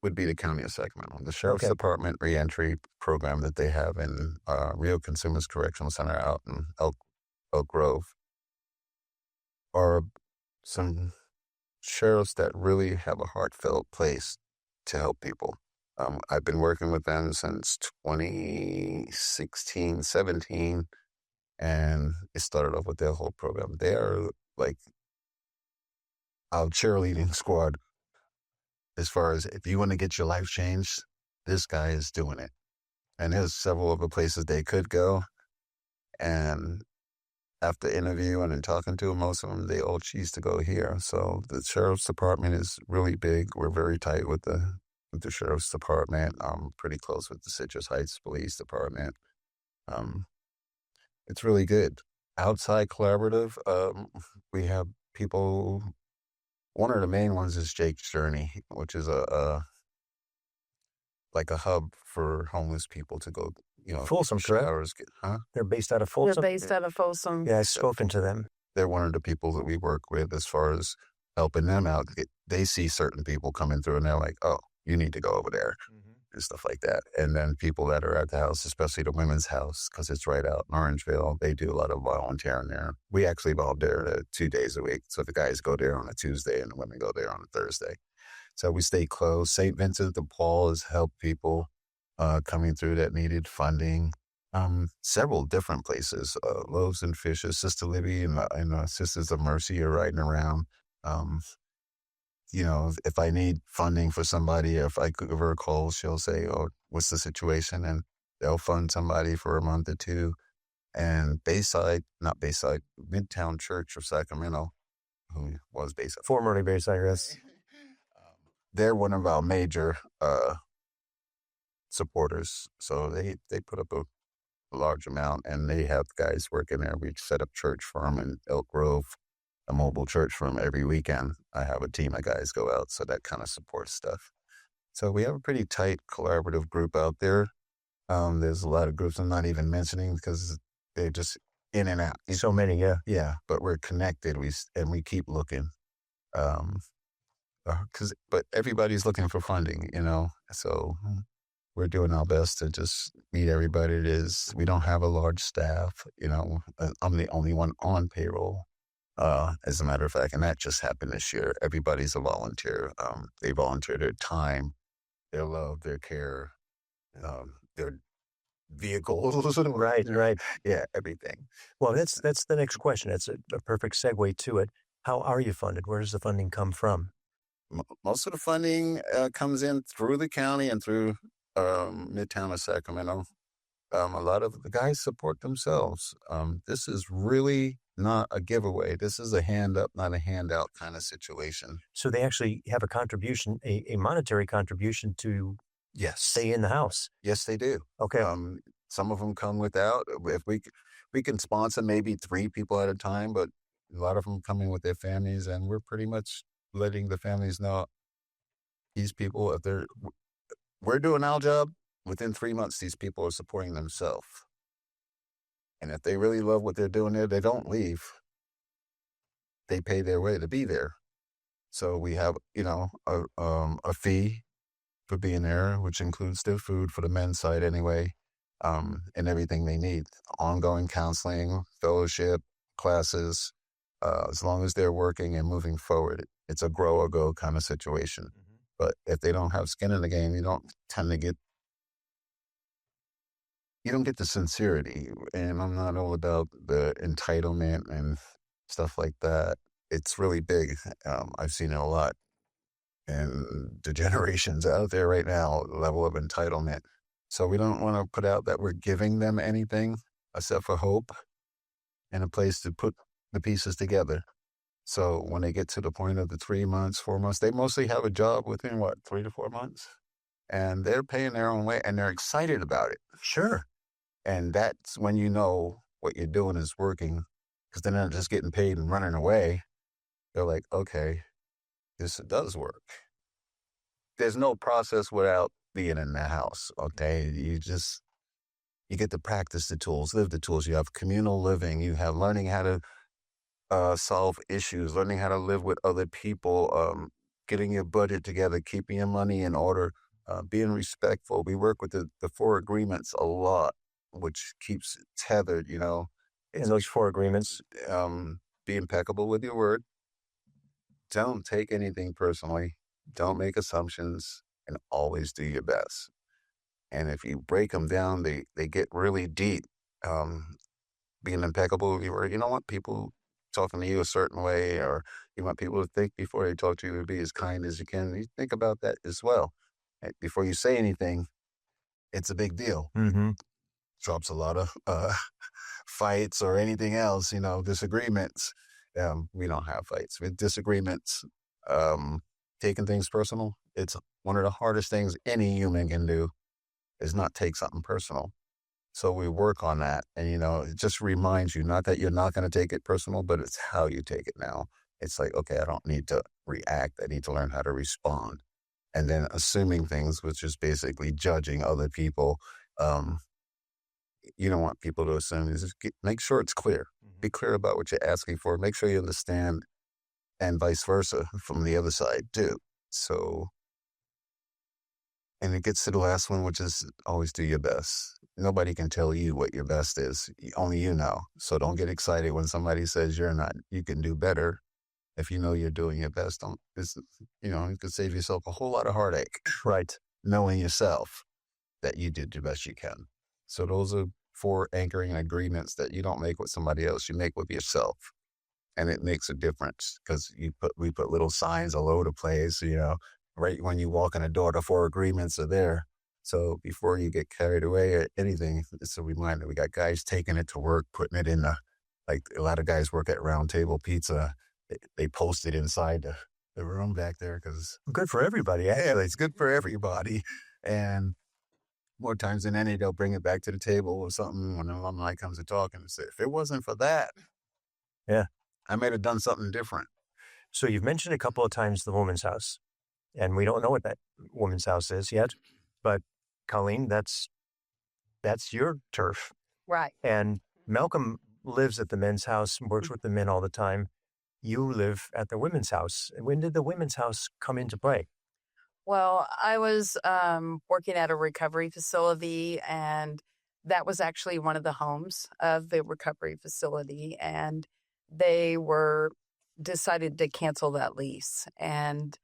would be the County of Sacramento. The Sheriff's Department reentry program that they have in Rio Consumers Correctional Center out in Elk Grove are some sheriffs that really have a heartfelt place to help people. I've been working with them since 2016, 17, and it started off with their whole program. They are like our cheerleading squad. As far as if you want to get your life changed, this guy is doing it. And there's several other places they could go. And after interviewing and talking to most of them, they all choose to go here. So the Sheriff's Department is really big. We're very tight with the Sheriff's Department. I'm pretty close with the Citrus Heights Police Department. It's really good. Outside collaborative, we have people. One of the main ones is Jake's Journey, which is like a hub for homeless people to go, Folsom, showers. They're based out of Folsom? They're based out of Folsom. Yeah, I've spoken to them. They're one of the people that we work with as far as helping them out. They see certain people coming through and they're like, oh, you need to go over there and stuff like that. And then people that are at the house, especially the women's house, because it's right out in Orangeville, they do a lot of volunteering there. We actually volunteer 2 days a week. So the guys go there on a Tuesday and the women go there on a Thursday. So we stay close. St. Vincent de Paul has helped people coming through that needed funding. Several different places, Loaves and Fishes, Sister Libby and Sisters of Mercy are riding around. If I need funding for somebody, if I give her a call, she'll say, oh, what's the situation? And they'll fund somebody for a month or two. And Midtown Church of Sacramento, who was Bayside. Formerly Bayside, yes. They're one of our major supporters. So they put up a large amount, and they have guys working there. We set up church for them in Elk Grove, a mobile church for them every weekend. I have a team of guys go out, so that kind of supports stuff. So we have a pretty tight collaborative group out there. There's a lot of groups I'm not even mentioning because they're just in and out. So many, yeah. Yeah, but we're connected. We keep looking. But everybody's looking for funding, so we're doing our best to just meet everybody. We don't have a large staff, I'm the only one on payroll, as a matter of fact, and that just happened this year. Everybody's a volunteer. They volunteer their time, their love, their care, their vehicles. Right. Yeah, everything. Well, that's the next question. That's a perfect segue to it. How are you funded? Where does the funding come from? Most of the funding comes in through the county and through Midtown of Sacramento. A lot of the guys support themselves. This is really not a giveaway. This is a hand up, not a handout kind of situation. So they actually have a contribution, a monetary contribution to stay in the house. Yes, they do. Okay. Some of them come without. If we can sponsor maybe 3 people at a time, but a lot of them come in with their families, and we're pretty much letting the families know these people, if we're doing our job, within 3 months, these people are supporting themselves. And if they really love what they're doing there, they don't leave. They pay their way to be there. So we have, a fee for being there, which includes their food for the men's side anyway, and everything they need. Ongoing counseling, fellowship, classes, as long as they're working and moving forward. It's a grow or go kind of situation. Mm-hmm. But if they don't have skin in the game, you don't get the sincerity. And I'm not all about the entitlement and stuff like that. It's really big. I've seen it a lot. And the generations out there right now, the level of entitlement. So we don't want to put out that we're giving them anything except for hope and a place to put the pieces together. So when they get to the point of the 3 months, 4 months, they mostly have a job within 3 to 4 months, and they're paying their own way and they're excited about it. Sure. And that's when you know what you're doing is working, because they're not just getting paid and running away. They're like, okay, this does work. There's no process without being in the house. Okay. You get to practice the tools, live the tools. You have communal living. You have learning how to solve issues, learning how to live with other people, getting your budget together, keeping your money in order, being respectful. We work with the 4 agreements a lot, which keeps tethered, In those 4 agreements, be impeccable with your word. Don't take anything personally. Don't make assumptions, and always do your best. And if you break them down, they get really deep. Being impeccable with your word. You don't want people talking to you a certain way, or you want people to think before they talk to you, to be as kind as you can. You think about that as well. Before you say anything, it's a big deal. Mm-hmm. Drops a lot of fights or anything else, disagreements. We don't have fights. With disagreements, taking things personal, it's one of the hardest things any human can do, is not take something personal. So we work on that. And, it just reminds you, not that you're not going to take it personal, but it's how you take it now. It's like, okay, I don't need to react. I need to learn how to respond. And then assuming things, which is basically judging other people. You don't want people to assume. Just make sure it's clear. Mm-hmm. Be clear about what you're asking for. Make sure you understand, and vice versa from the other side too. So, and it gets to the last one, which is always do your best. Nobody can tell you what your best is. Only you know. So don't get excited when somebody says you're not. You can do better. If you know you're doing your best, you can save yourself a whole lot of heartache. Right. Knowing yourself that you did the best you can. So those are 4 anchoring agreements that you don't make with somebody else. You make with yourself. And it makes a difference, because we put little signs all over the place, right when you walk in the door, the 4 agreements are there. So before you get carried away or anything, it's a reminder. We got guys taking it to work, putting it in like a lot of guys work at Round Table Pizza. They post it inside the room back there, because good for everybody. Yeah, it's good for everybody. And more times than any, they'll bring it back to the table or something when an alumni comes to talk and say, if it wasn't for that, I might have done something different. So you've mentioned a couple of times the woman's house, and we don't know what that woman's house is yet, but Colleen, that's your turf. Right. And Malcolm lives at the men's house and works with the men all the time. you live at the women's house. When did the women's house come into play? Well, I was working at a recovery facility, and that was actually one of the homes of the recovery facility. And they were decided to cancel that lease. And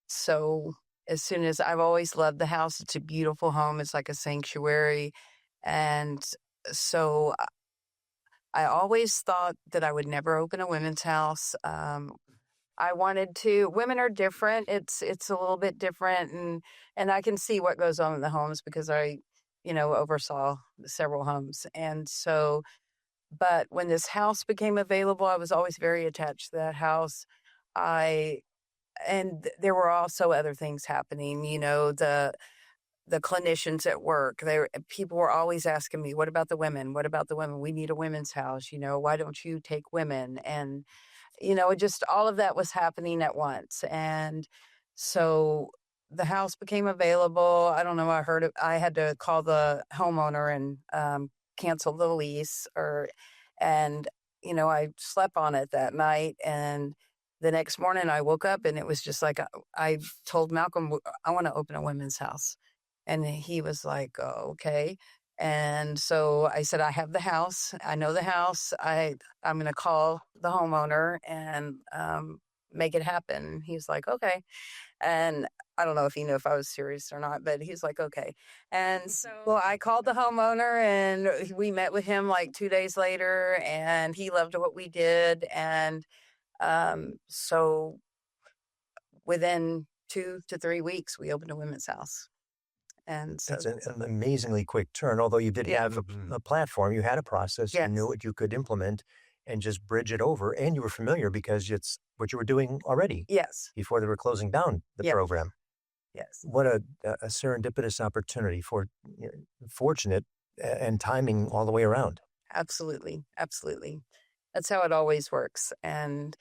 so, as soon as I've always loved the house, it's a beautiful home, it's like a sanctuary. And so, I always thought that I would never open a women's house. I wanted to. Women are different. It's a little bit different, and I can see what goes on in the homes because I, oversaw several homes, and so. But when this house became available, I was always very attached to that house. I there were also other things happening. The clinicians at work. People were always asking me, "What about the women? What about the women? We need a women's house. Why don't you take women?" And just all of that was happening at once. And so the house became available. I don't know. I had to call the homeowner and cancel the lease and I slept on it that night. And the next morning I woke up and it was just like, I told Malcolm, I want to open a women's house. And he was like, oh, okay. And so I said, I have the house. I know the house. I'm going to call the homeowner and make it happen. He's like, okay. And I don't know if he knew if I was serious or not, but he's like, okay. And so I called the homeowner and we met with him like 2 days later and he loved what we did. And so within 2 to 3 weeks, we opened a women's house. And so that's an amazingly quick turn. Although you did have a platform, you had a process, yes. You knew what you could implement and just bridge it over. And you were familiar because it's what you were doing already. Yes. Before they were closing down the program. Yes. What a serendipitous opportunity fortunate and timing all the way around. Absolutely. Absolutely. That's how it always works. And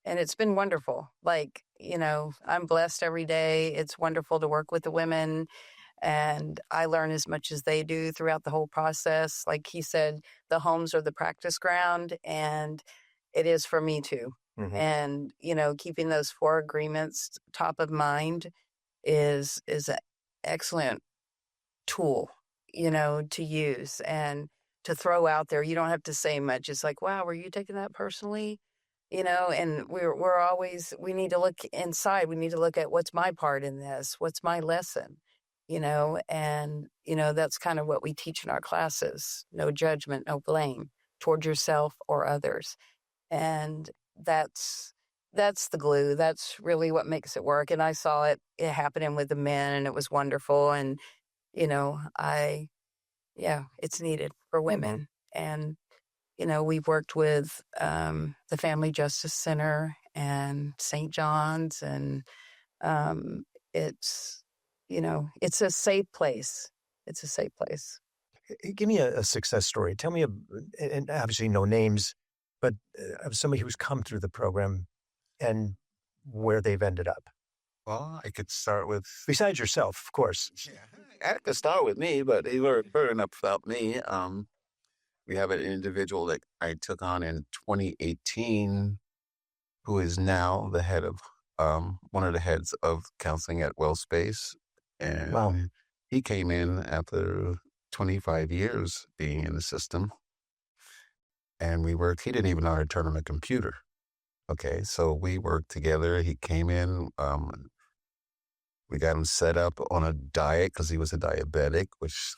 it's been wonderful. Like, I'm blessed every day. It's wonderful to work with the women and I learn as much as they do throughout the whole process. Like he said, the homes are the practice ground and it is for me too. Mm-hmm. And, keeping those 4 agreements top of mind is an excellent tool, to use and to throw out there. You don't have to say much. It's like, wow, were you taking that personally? And we need to look inside. We need to look at what's my part in this? What's my lesson? And that's kind of what we teach in our classes. No judgment, no blame toward yourself or others. And that's the glue. That's really what makes it work. And I saw it happening with the men and it was wonderful. And, it's needed for women. And, we've worked with the Family Justice Center and St. John's and it's a safe place. It's a safe place. Give me a success story. Tell me, and obviously no names, but of somebody who's come through the program and where they've ended up. Well, I could start with... Besides yourself, of course. Yeah, I could start with me, but they were fair enough about me. We have an individual that I took on in 2018 who is now the head of one of the heads of counseling at WellSpace. And wow. He came in after 25 years being in the system. And he didn't even know how to turn on a computer. Okay, so we worked together. He came in. We got him set up on a diet because he was a diabetic, which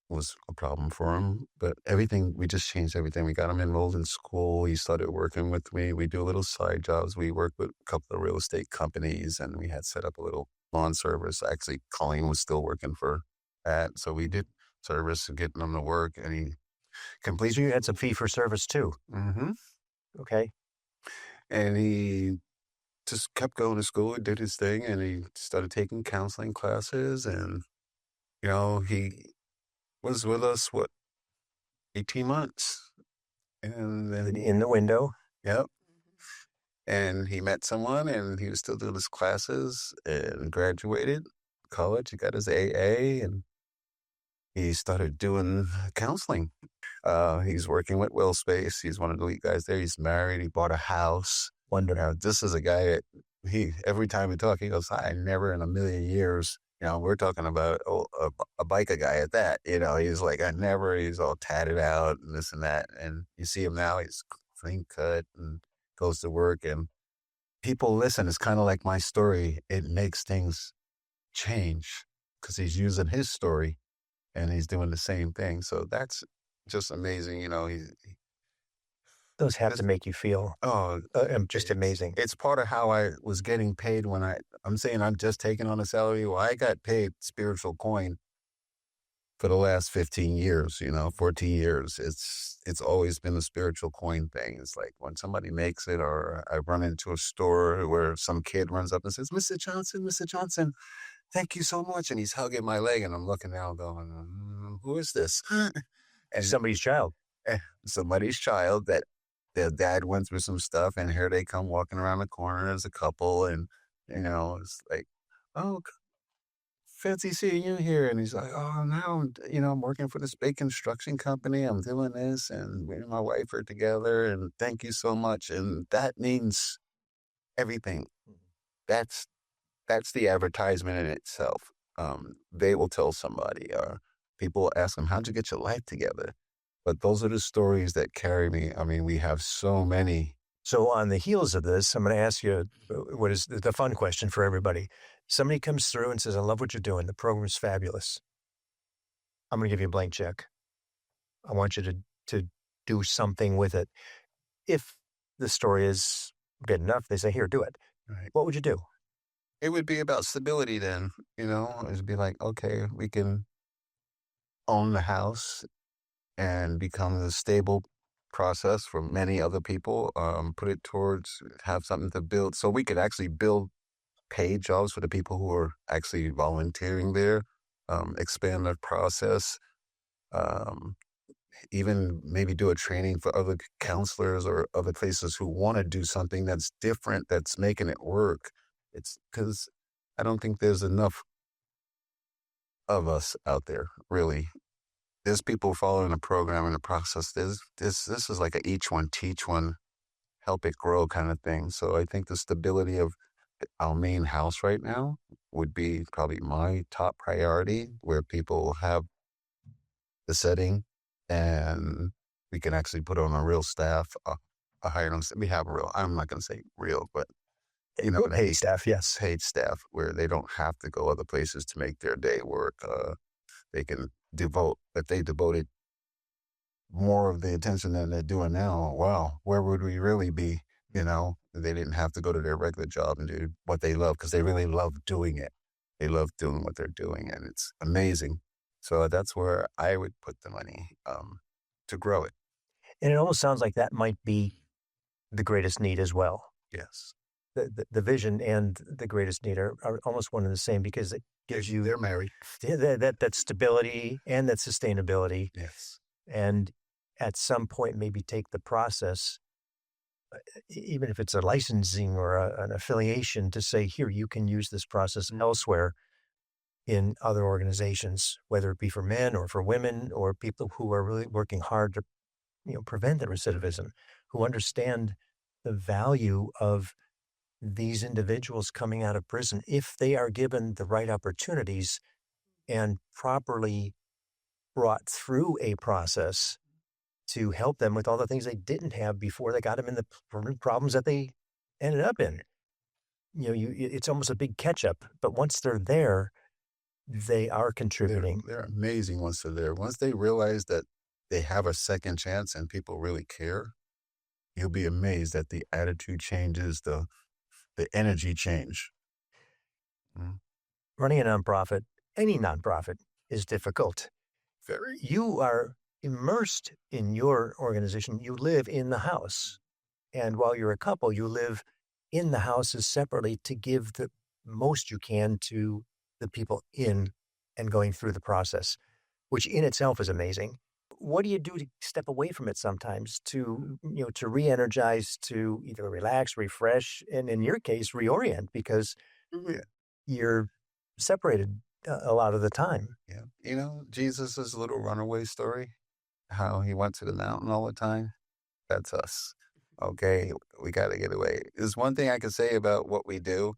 was a problem for him. But we just changed everything. We got him enrolled in school. He started working with me. We do little side jobs. We work with a couple of real estate companies, and we had set up a little lawn service. Actually, Colleen was still working for that. So we did service getting him to work, and he completes. So you had some fee for service too. Mm-hmm. Okay. And he just kept going to school and did his thing, and he started taking counseling classes, and, he was with us, 18 months? And then in the window. Yep. And he met someone, and he was still doing his classes, and graduated college. He got his AA, and he started doing counseling. He's working with Will Space. He's one of the lead guys there. He's married. He bought a house. Wonderful. This is a guy that every time we talk, he goes, I never in a million years, we're talking about a biker guy at that. He's like, he's all tatted out and this and that. And you see him now, he's clean cut and goes to work, and people listen. It's kind of like my story. It makes things change because he's using his story and he's doing the same thing. So that's just amazing. Those have to make you feel just amazing. It's part of how I was getting paid when I'm saying I'm just taking on a salary. Well, I got paid spiritual coin for the last 15 years, 14 years. It's always been a spiritual coin thing. It's like when somebody makes it, or I run into a store where some kid runs up and says, Mr. Johnson, thank you so much. And he's hugging my leg, and I'm looking down going, who is this? And somebody's child. Somebody's child that their dad went through some stuff, and here they come walking around the corner as a couple. And, it's like, oh, fancy seeing you here. And he's like, oh, now I'm working for this big construction company. I'm doing this, and me and my wife are together, and thank you so much. And that means everything. That's the advertisement in itself. They will tell somebody, or people ask them, how'd you get your life together? But those are the stories that carry me. I mean, we have so many. So on the heels of this, I'm going to ask you what is the fun question for everybody. Somebody comes through and says, I love what you're doing. The program's fabulous. I'm going to give you a blank check. I want you to do something with it. If the story is good enough, they say, here, do it. Right. What would you do? It would be about stability then, It would be like, okay, we can own the house and become a stable process for many other people, put it towards, have something to build. So we could actually build paid jobs for the people who are actually volunteering there, expand the process, even maybe do a training for other counselors or other places who want to do something that's different, that's making it work. It's because I don't think there's enough of us out there, really. There's people following the program and the process. This is like a each one, teach one, help it grow kind of thing. So I think the stability of our main house right now would be probably my top priority, where people have the setting and we can actually put on a real staff, a hired on. We have a real, I'm not going to say real, but paid staff, yes. Paid staff where they don't have to go other places to make their day work. They can if they devoted more of the attention than they're doing now, wow, where would we really be? They didn't have to go to their regular job and do what they love, because they really love doing it. They love doing what they're doing, and it's amazing. So that's where I would put the money to grow it. And it almost sounds like that might be the greatest need as well. Yes. The vision and the greatest need are almost one and the same, because it gives you... They're married. That stability and that sustainability. Yes. And at some point, maybe take the process, even if it's a licensing or an affiliation, to say, here, you can use this process elsewhere in other organizations, whether it be for men or for women or people who are really working hard to prevent the recidivism, who understand the value of these individuals coming out of prison if they are given the right opportunities and properly brought through a process to help them with all the things they didn't have before they got them in the problems that they ended up in. It's almost a big catch-up, but once they're there, they are contributing. They're amazing once they're there. Once they realize that they have a second chance and people really care, you'll be amazed at the attitude changes, the energy change. Running a nonprofit, any nonprofit, is difficult. Very. You are immersed in your organization. You live in the house. And while you're a couple, you live in the houses separately to give the most you can to the people in and going through the process, which in itself is amazing. What do you do to step away from it sometimes, to re-energize, to either relax, refresh, and in your case, reorient, because you're separated a lot of the time? Yeah. Jesus' little runaway story, how he went to the mountain all the time. That's us. Okay, we got to get away. There's one thing I can say about what we do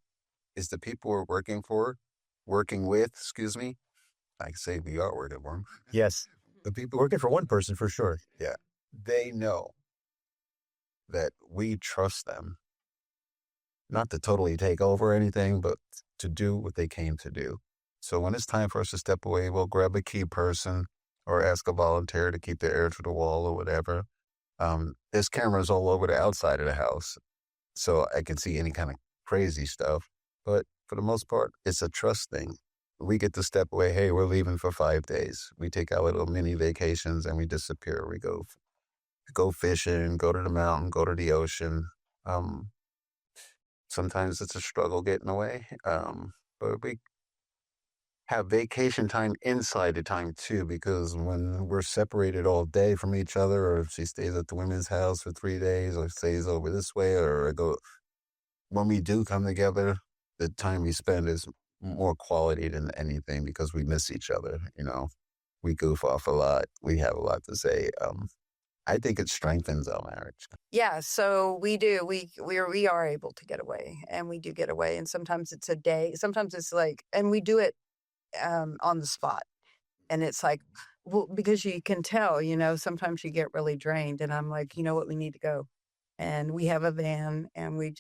is the people we're working with, excuse me. I can say we are working for them. Yes. The people, Working for one person for sure. yeah, they know that we trust them, not to totally take over anything, but to do what they came to do. So when it's time for us to step away, we'll grab a key person or ask a volunteer to keep their ear to the wall or whatever. There's cameras all over the outside of the house, so I can see any kind of crazy stuff. But for the most part, it's a trust thing. We get to step away. Hey, we're leaving for 5 days. We take our little mini vacations and we disappear. We go fishing, go to the mountain, go to the ocean. Sometimes it's a struggle getting away, but we have vacation time inside the time too, because when we're separated all day from each other, or if she stays at the women's house for 3 days, or stays over this way, or I go, when we do come together, the time we spend is more quality than anything because we miss each other. We goof off a lot. We have a lot to say. I think it strengthens our marriage. Yeah, so we do. We are able to get away, and we do get away. And sometimes it's a day. Sometimes it's like, and we do it on the spot. And it's like, well, because you can tell, sometimes you get really drained, and I'm like, you know what, we need to go. And we have a van, and we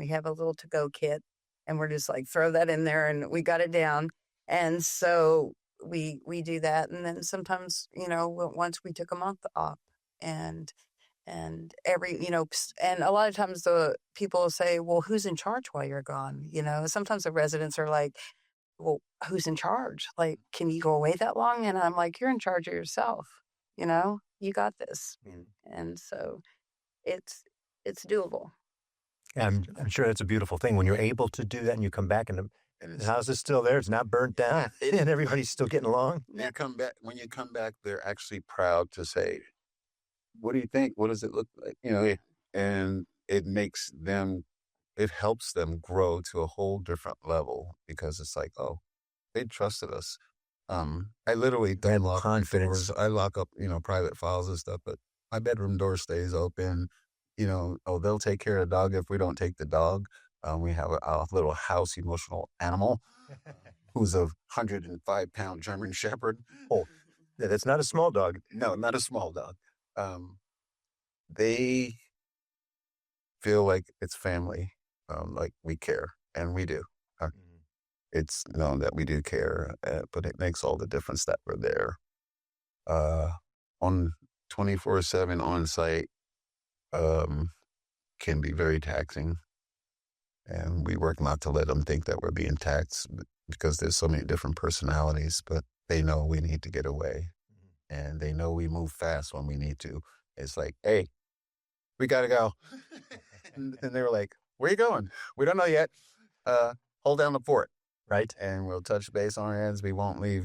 have a little to-go kit, and we're just like, throw that in there, and we got it down. And so we do that. And then sometimes, once we took a month off, and and a lot of times the people will say, well, who's in charge while you're gone? Sometimes the residents are like, well, who's in charge? Like, can you go away that long? And I'm like, you're in charge of yourself. You got this. And so it's doable. I'm sure that's a beautiful thing when you're able to do that and you come back and the house is still there. It's not burnt down and everybody's still getting along. When you come back, they're actually proud to say, what do you think? What does it look like? And it helps them grow to a whole different level because it's like, oh, they trusted us. I literally don't lock confidence. doors. I lock up, private files and stuff, but my bedroom door stays open. They'll take care of the dog if we don't take the dog. We have a little house emotional animal who's a 105-pound German Shepherd. Oh, yeah, that's not a small dog. No, not a small dog. They feel like it's family, like we care, and we do. It's known that we do care, but it makes all the difference that we're there. On 24/7 on site can be very taxing, and we work not to let them think that we're being taxed because there's so many different personalities, but they know we need to get away, and they know we move fast when we need to. It's like, hey, we got to go. And they were like, where you going? We don't know yet. Hold down the fort. Right. And we'll touch base on our ends. We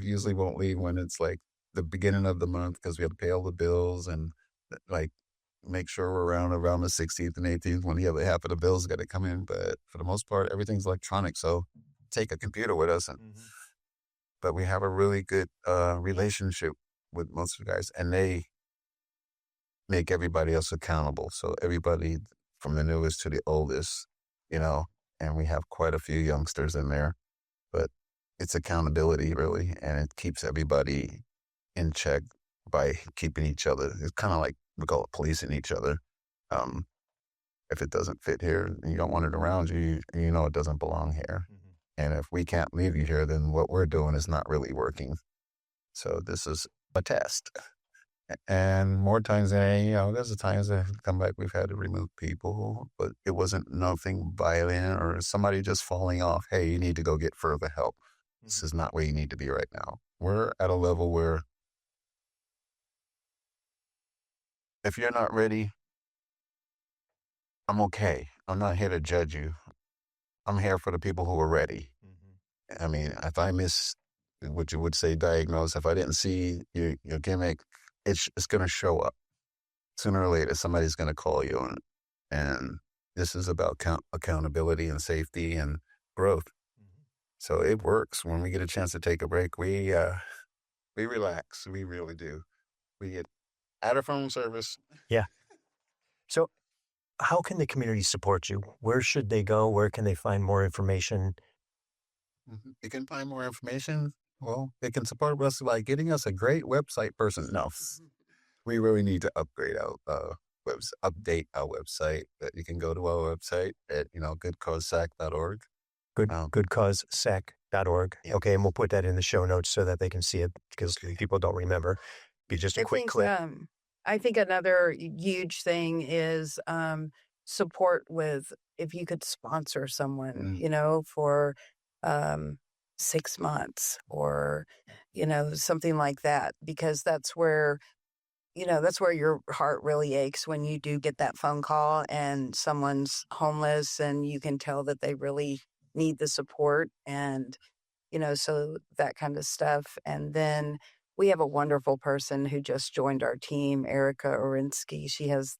usually won't leave when it's like the beginning of the month because we have to pay all the bills and like make sure we're around the 16th and 18th when the other half of the bills got to come in. But for the most part, everything's electronic. So take a computer with us. But we have a really good relationship with most of the guys, and they make everybody else accountable. So everybody from the newest to the oldest, and we have quite a few youngsters in there, but it's accountability really. And it keeps everybody in check by keeping each other. It's kind of like we call it policing each other. If it doesn't fit here and you don't want it around you, it doesn't belong here. And if we can't leave you here, then what we're doing is not really working. So this is a test. And more times than any, there's the times that come back, we've had to remove people, but it wasn't nothing violent or somebody just falling off. Hey, you need to go get further help. This is not where you need to be right now. We're at a level where if you're not ready, I'm okay. I'm not here to judge you. I'm here for the people who are ready. I mean, if I miss what you would say diagnose, if I didn't see your gimmick, it's going to show up. Sooner or later, somebody's going to call you. And this is about accountability and safety and growth. So it works. When we get a chance to take a break, we relax. We really do. We get Add a phone service. Yeah. So how can the community support you? Where should they go? Where can they find more information? You can find more information. Well, they can support us by getting us a great website person. No, we really need to upgrade our update our website. That you can go to our website at goodcausesac.org. Goodcausesac.org. Yeah. Okay, and we'll put that in the show notes so that they can see it because people don't remember. Be just a quick clip. I think another huge thing is support with if you could sponsor someone, for 6 months or, something like that, because that's where your heart really aches when you do get that phone call and someone's homeless and you can tell that they really need the support and, so that kind of stuff. And then we have a wonderful person who just joined our team, Erica Orinsky. She has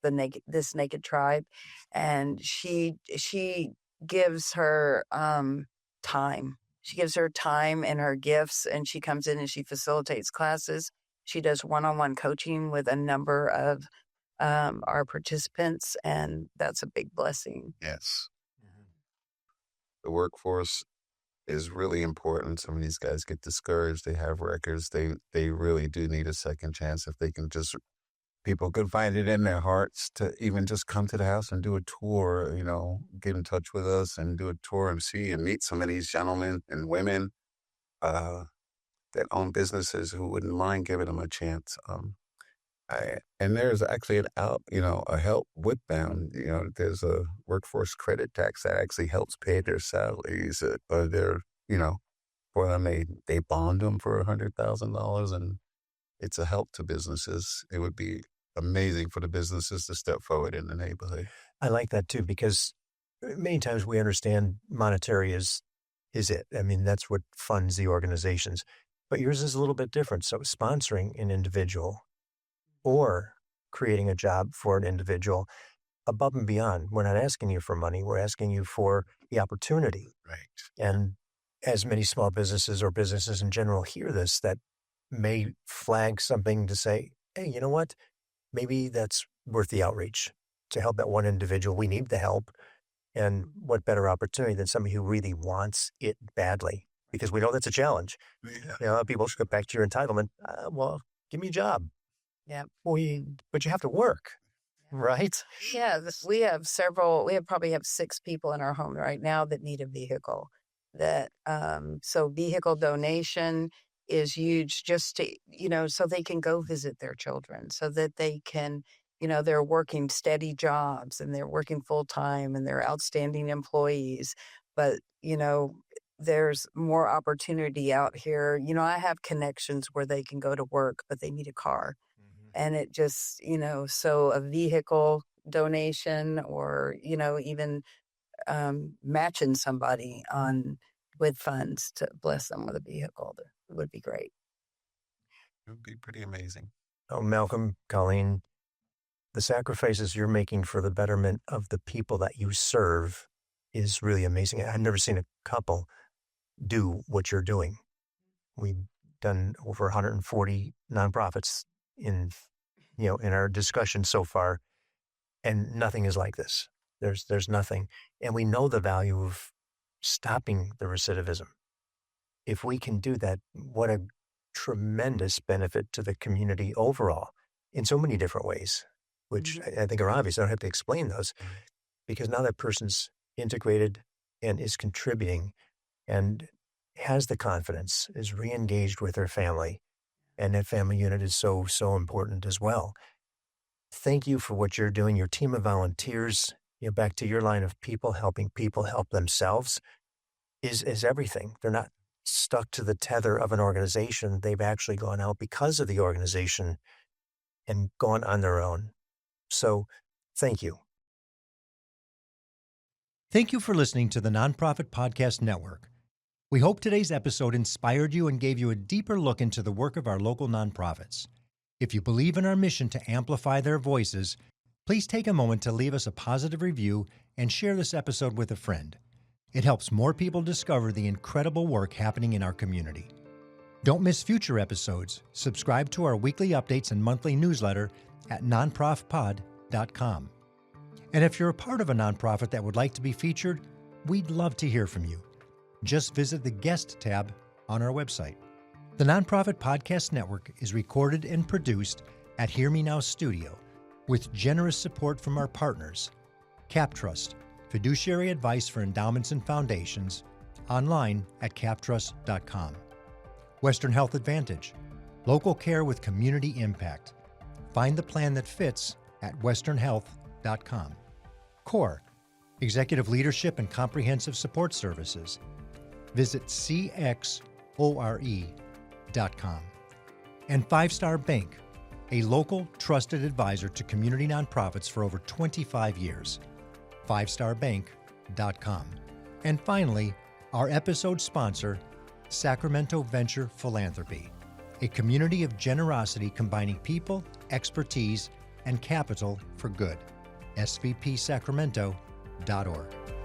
this Naked Tribe, and she gives her time. She gives her time and her gifts, and she comes in and she facilitates classes. She does one-on-one coaching with a number of our participants, and that's a big blessing. Yes. The workforce is really important. Some of these guys get discouraged. They have records. They really do need a second chance. If they can people could find it in their hearts to even just come to the house and do a tour, get in touch with us and do a tour and see and meet some of these gentlemen and women that own businesses who wouldn't mind giving them a chance. And there's actually a help with them. There's a workforce credit tax that actually helps pay their salaries. For them, they bond them for $100,000, and it's a help to businesses. It would be amazing for the businesses to step forward in the neighborhood. I like that too, because many times we understand monetary is it. I mean, that's what funds the organizations. But yours is a little bit different. So sponsoring an individual or creating a job for an individual above and beyond. We're not asking you for money. We're asking you for the opportunity. Right. And as many small businesses or businesses in general hear this, that may flag something to say, hey, you know what? Maybe that's worth the outreach to help that one individual. We need the help. And what better opportunity than somebody who really wants it badly? Because we know that's a challenge. Yeah. People should get back to your entitlement. Well, give me a job. Yeah. But you have to work, right? Yeah, we probably have 6 people in our home right now that need a vehicle. So vehicle donation is huge, just to, so they can go visit their children, so that they can, they're working steady jobs and they're working full time and they're outstanding employees. But, there's more opportunity out here. I have connections where they can go to work, but they need a car. And it just, so a vehicle donation or, even matching somebody with funds to bless them with a vehicle would be great. It would be pretty amazing. Oh, Malcolm, Colleen, the sacrifices you're making for the betterment of the people that you serve is really amazing. I've never seen a couple do what you're doing. We've done over 140 nonprofits in our discussion so far, and nothing is like this. There's nothing. And we know the value of stopping the recidivism. If we can do that, what a tremendous benefit to the community overall in so many different ways, which I think are obvious. I don't have to explain those, because now that person's integrated and is contributing and has the confidence, is re-engaged with their family. And that family unit is so, so important as well. Thank you for what you're doing. Your team of volunteers, back to your line of people helping people help themselves is everything. They're not stuck to the tether of an organization. They've actually gone out because of the organization and gone on their own. So thank you. Thank you for listening to the Nonprofit Podcast Network. We hope today's episode inspired you and gave you a deeper look into the work of our local nonprofits. If you believe in our mission to amplify their voices, please take a moment to leave us a positive review and share this episode with a friend. It helps more people discover the incredible work happening in our community. Don't miss future episodes. Subscribe to our weekly updates and monthly newsletter at nonprofpod.com. And if you're a part of a nonprofit that would like to be featured, we'd love to hear from you. Just visit the Guest tab on our website. The Nonprofit Podcast Network is recorded and produced at Hear Me Now Studio with generous support from our partners, CapTrust, fiduciary advice for endowments and foundations, online at captrust.com. Western Health Advantage, local care with community impact. Find the plan that fits at westernhealth.com. CORE, executive leadership and comprehensive support services. Visit cxore.com. And 5 Star Bank, a local trusted advisor to community nonprofits for over 25 years. 5starbank.com. And finally, our episode sponsor, Sacramento Venture Philanthropy, a community of generosity combining people, expertise, and capital for good. svpsacramento.org.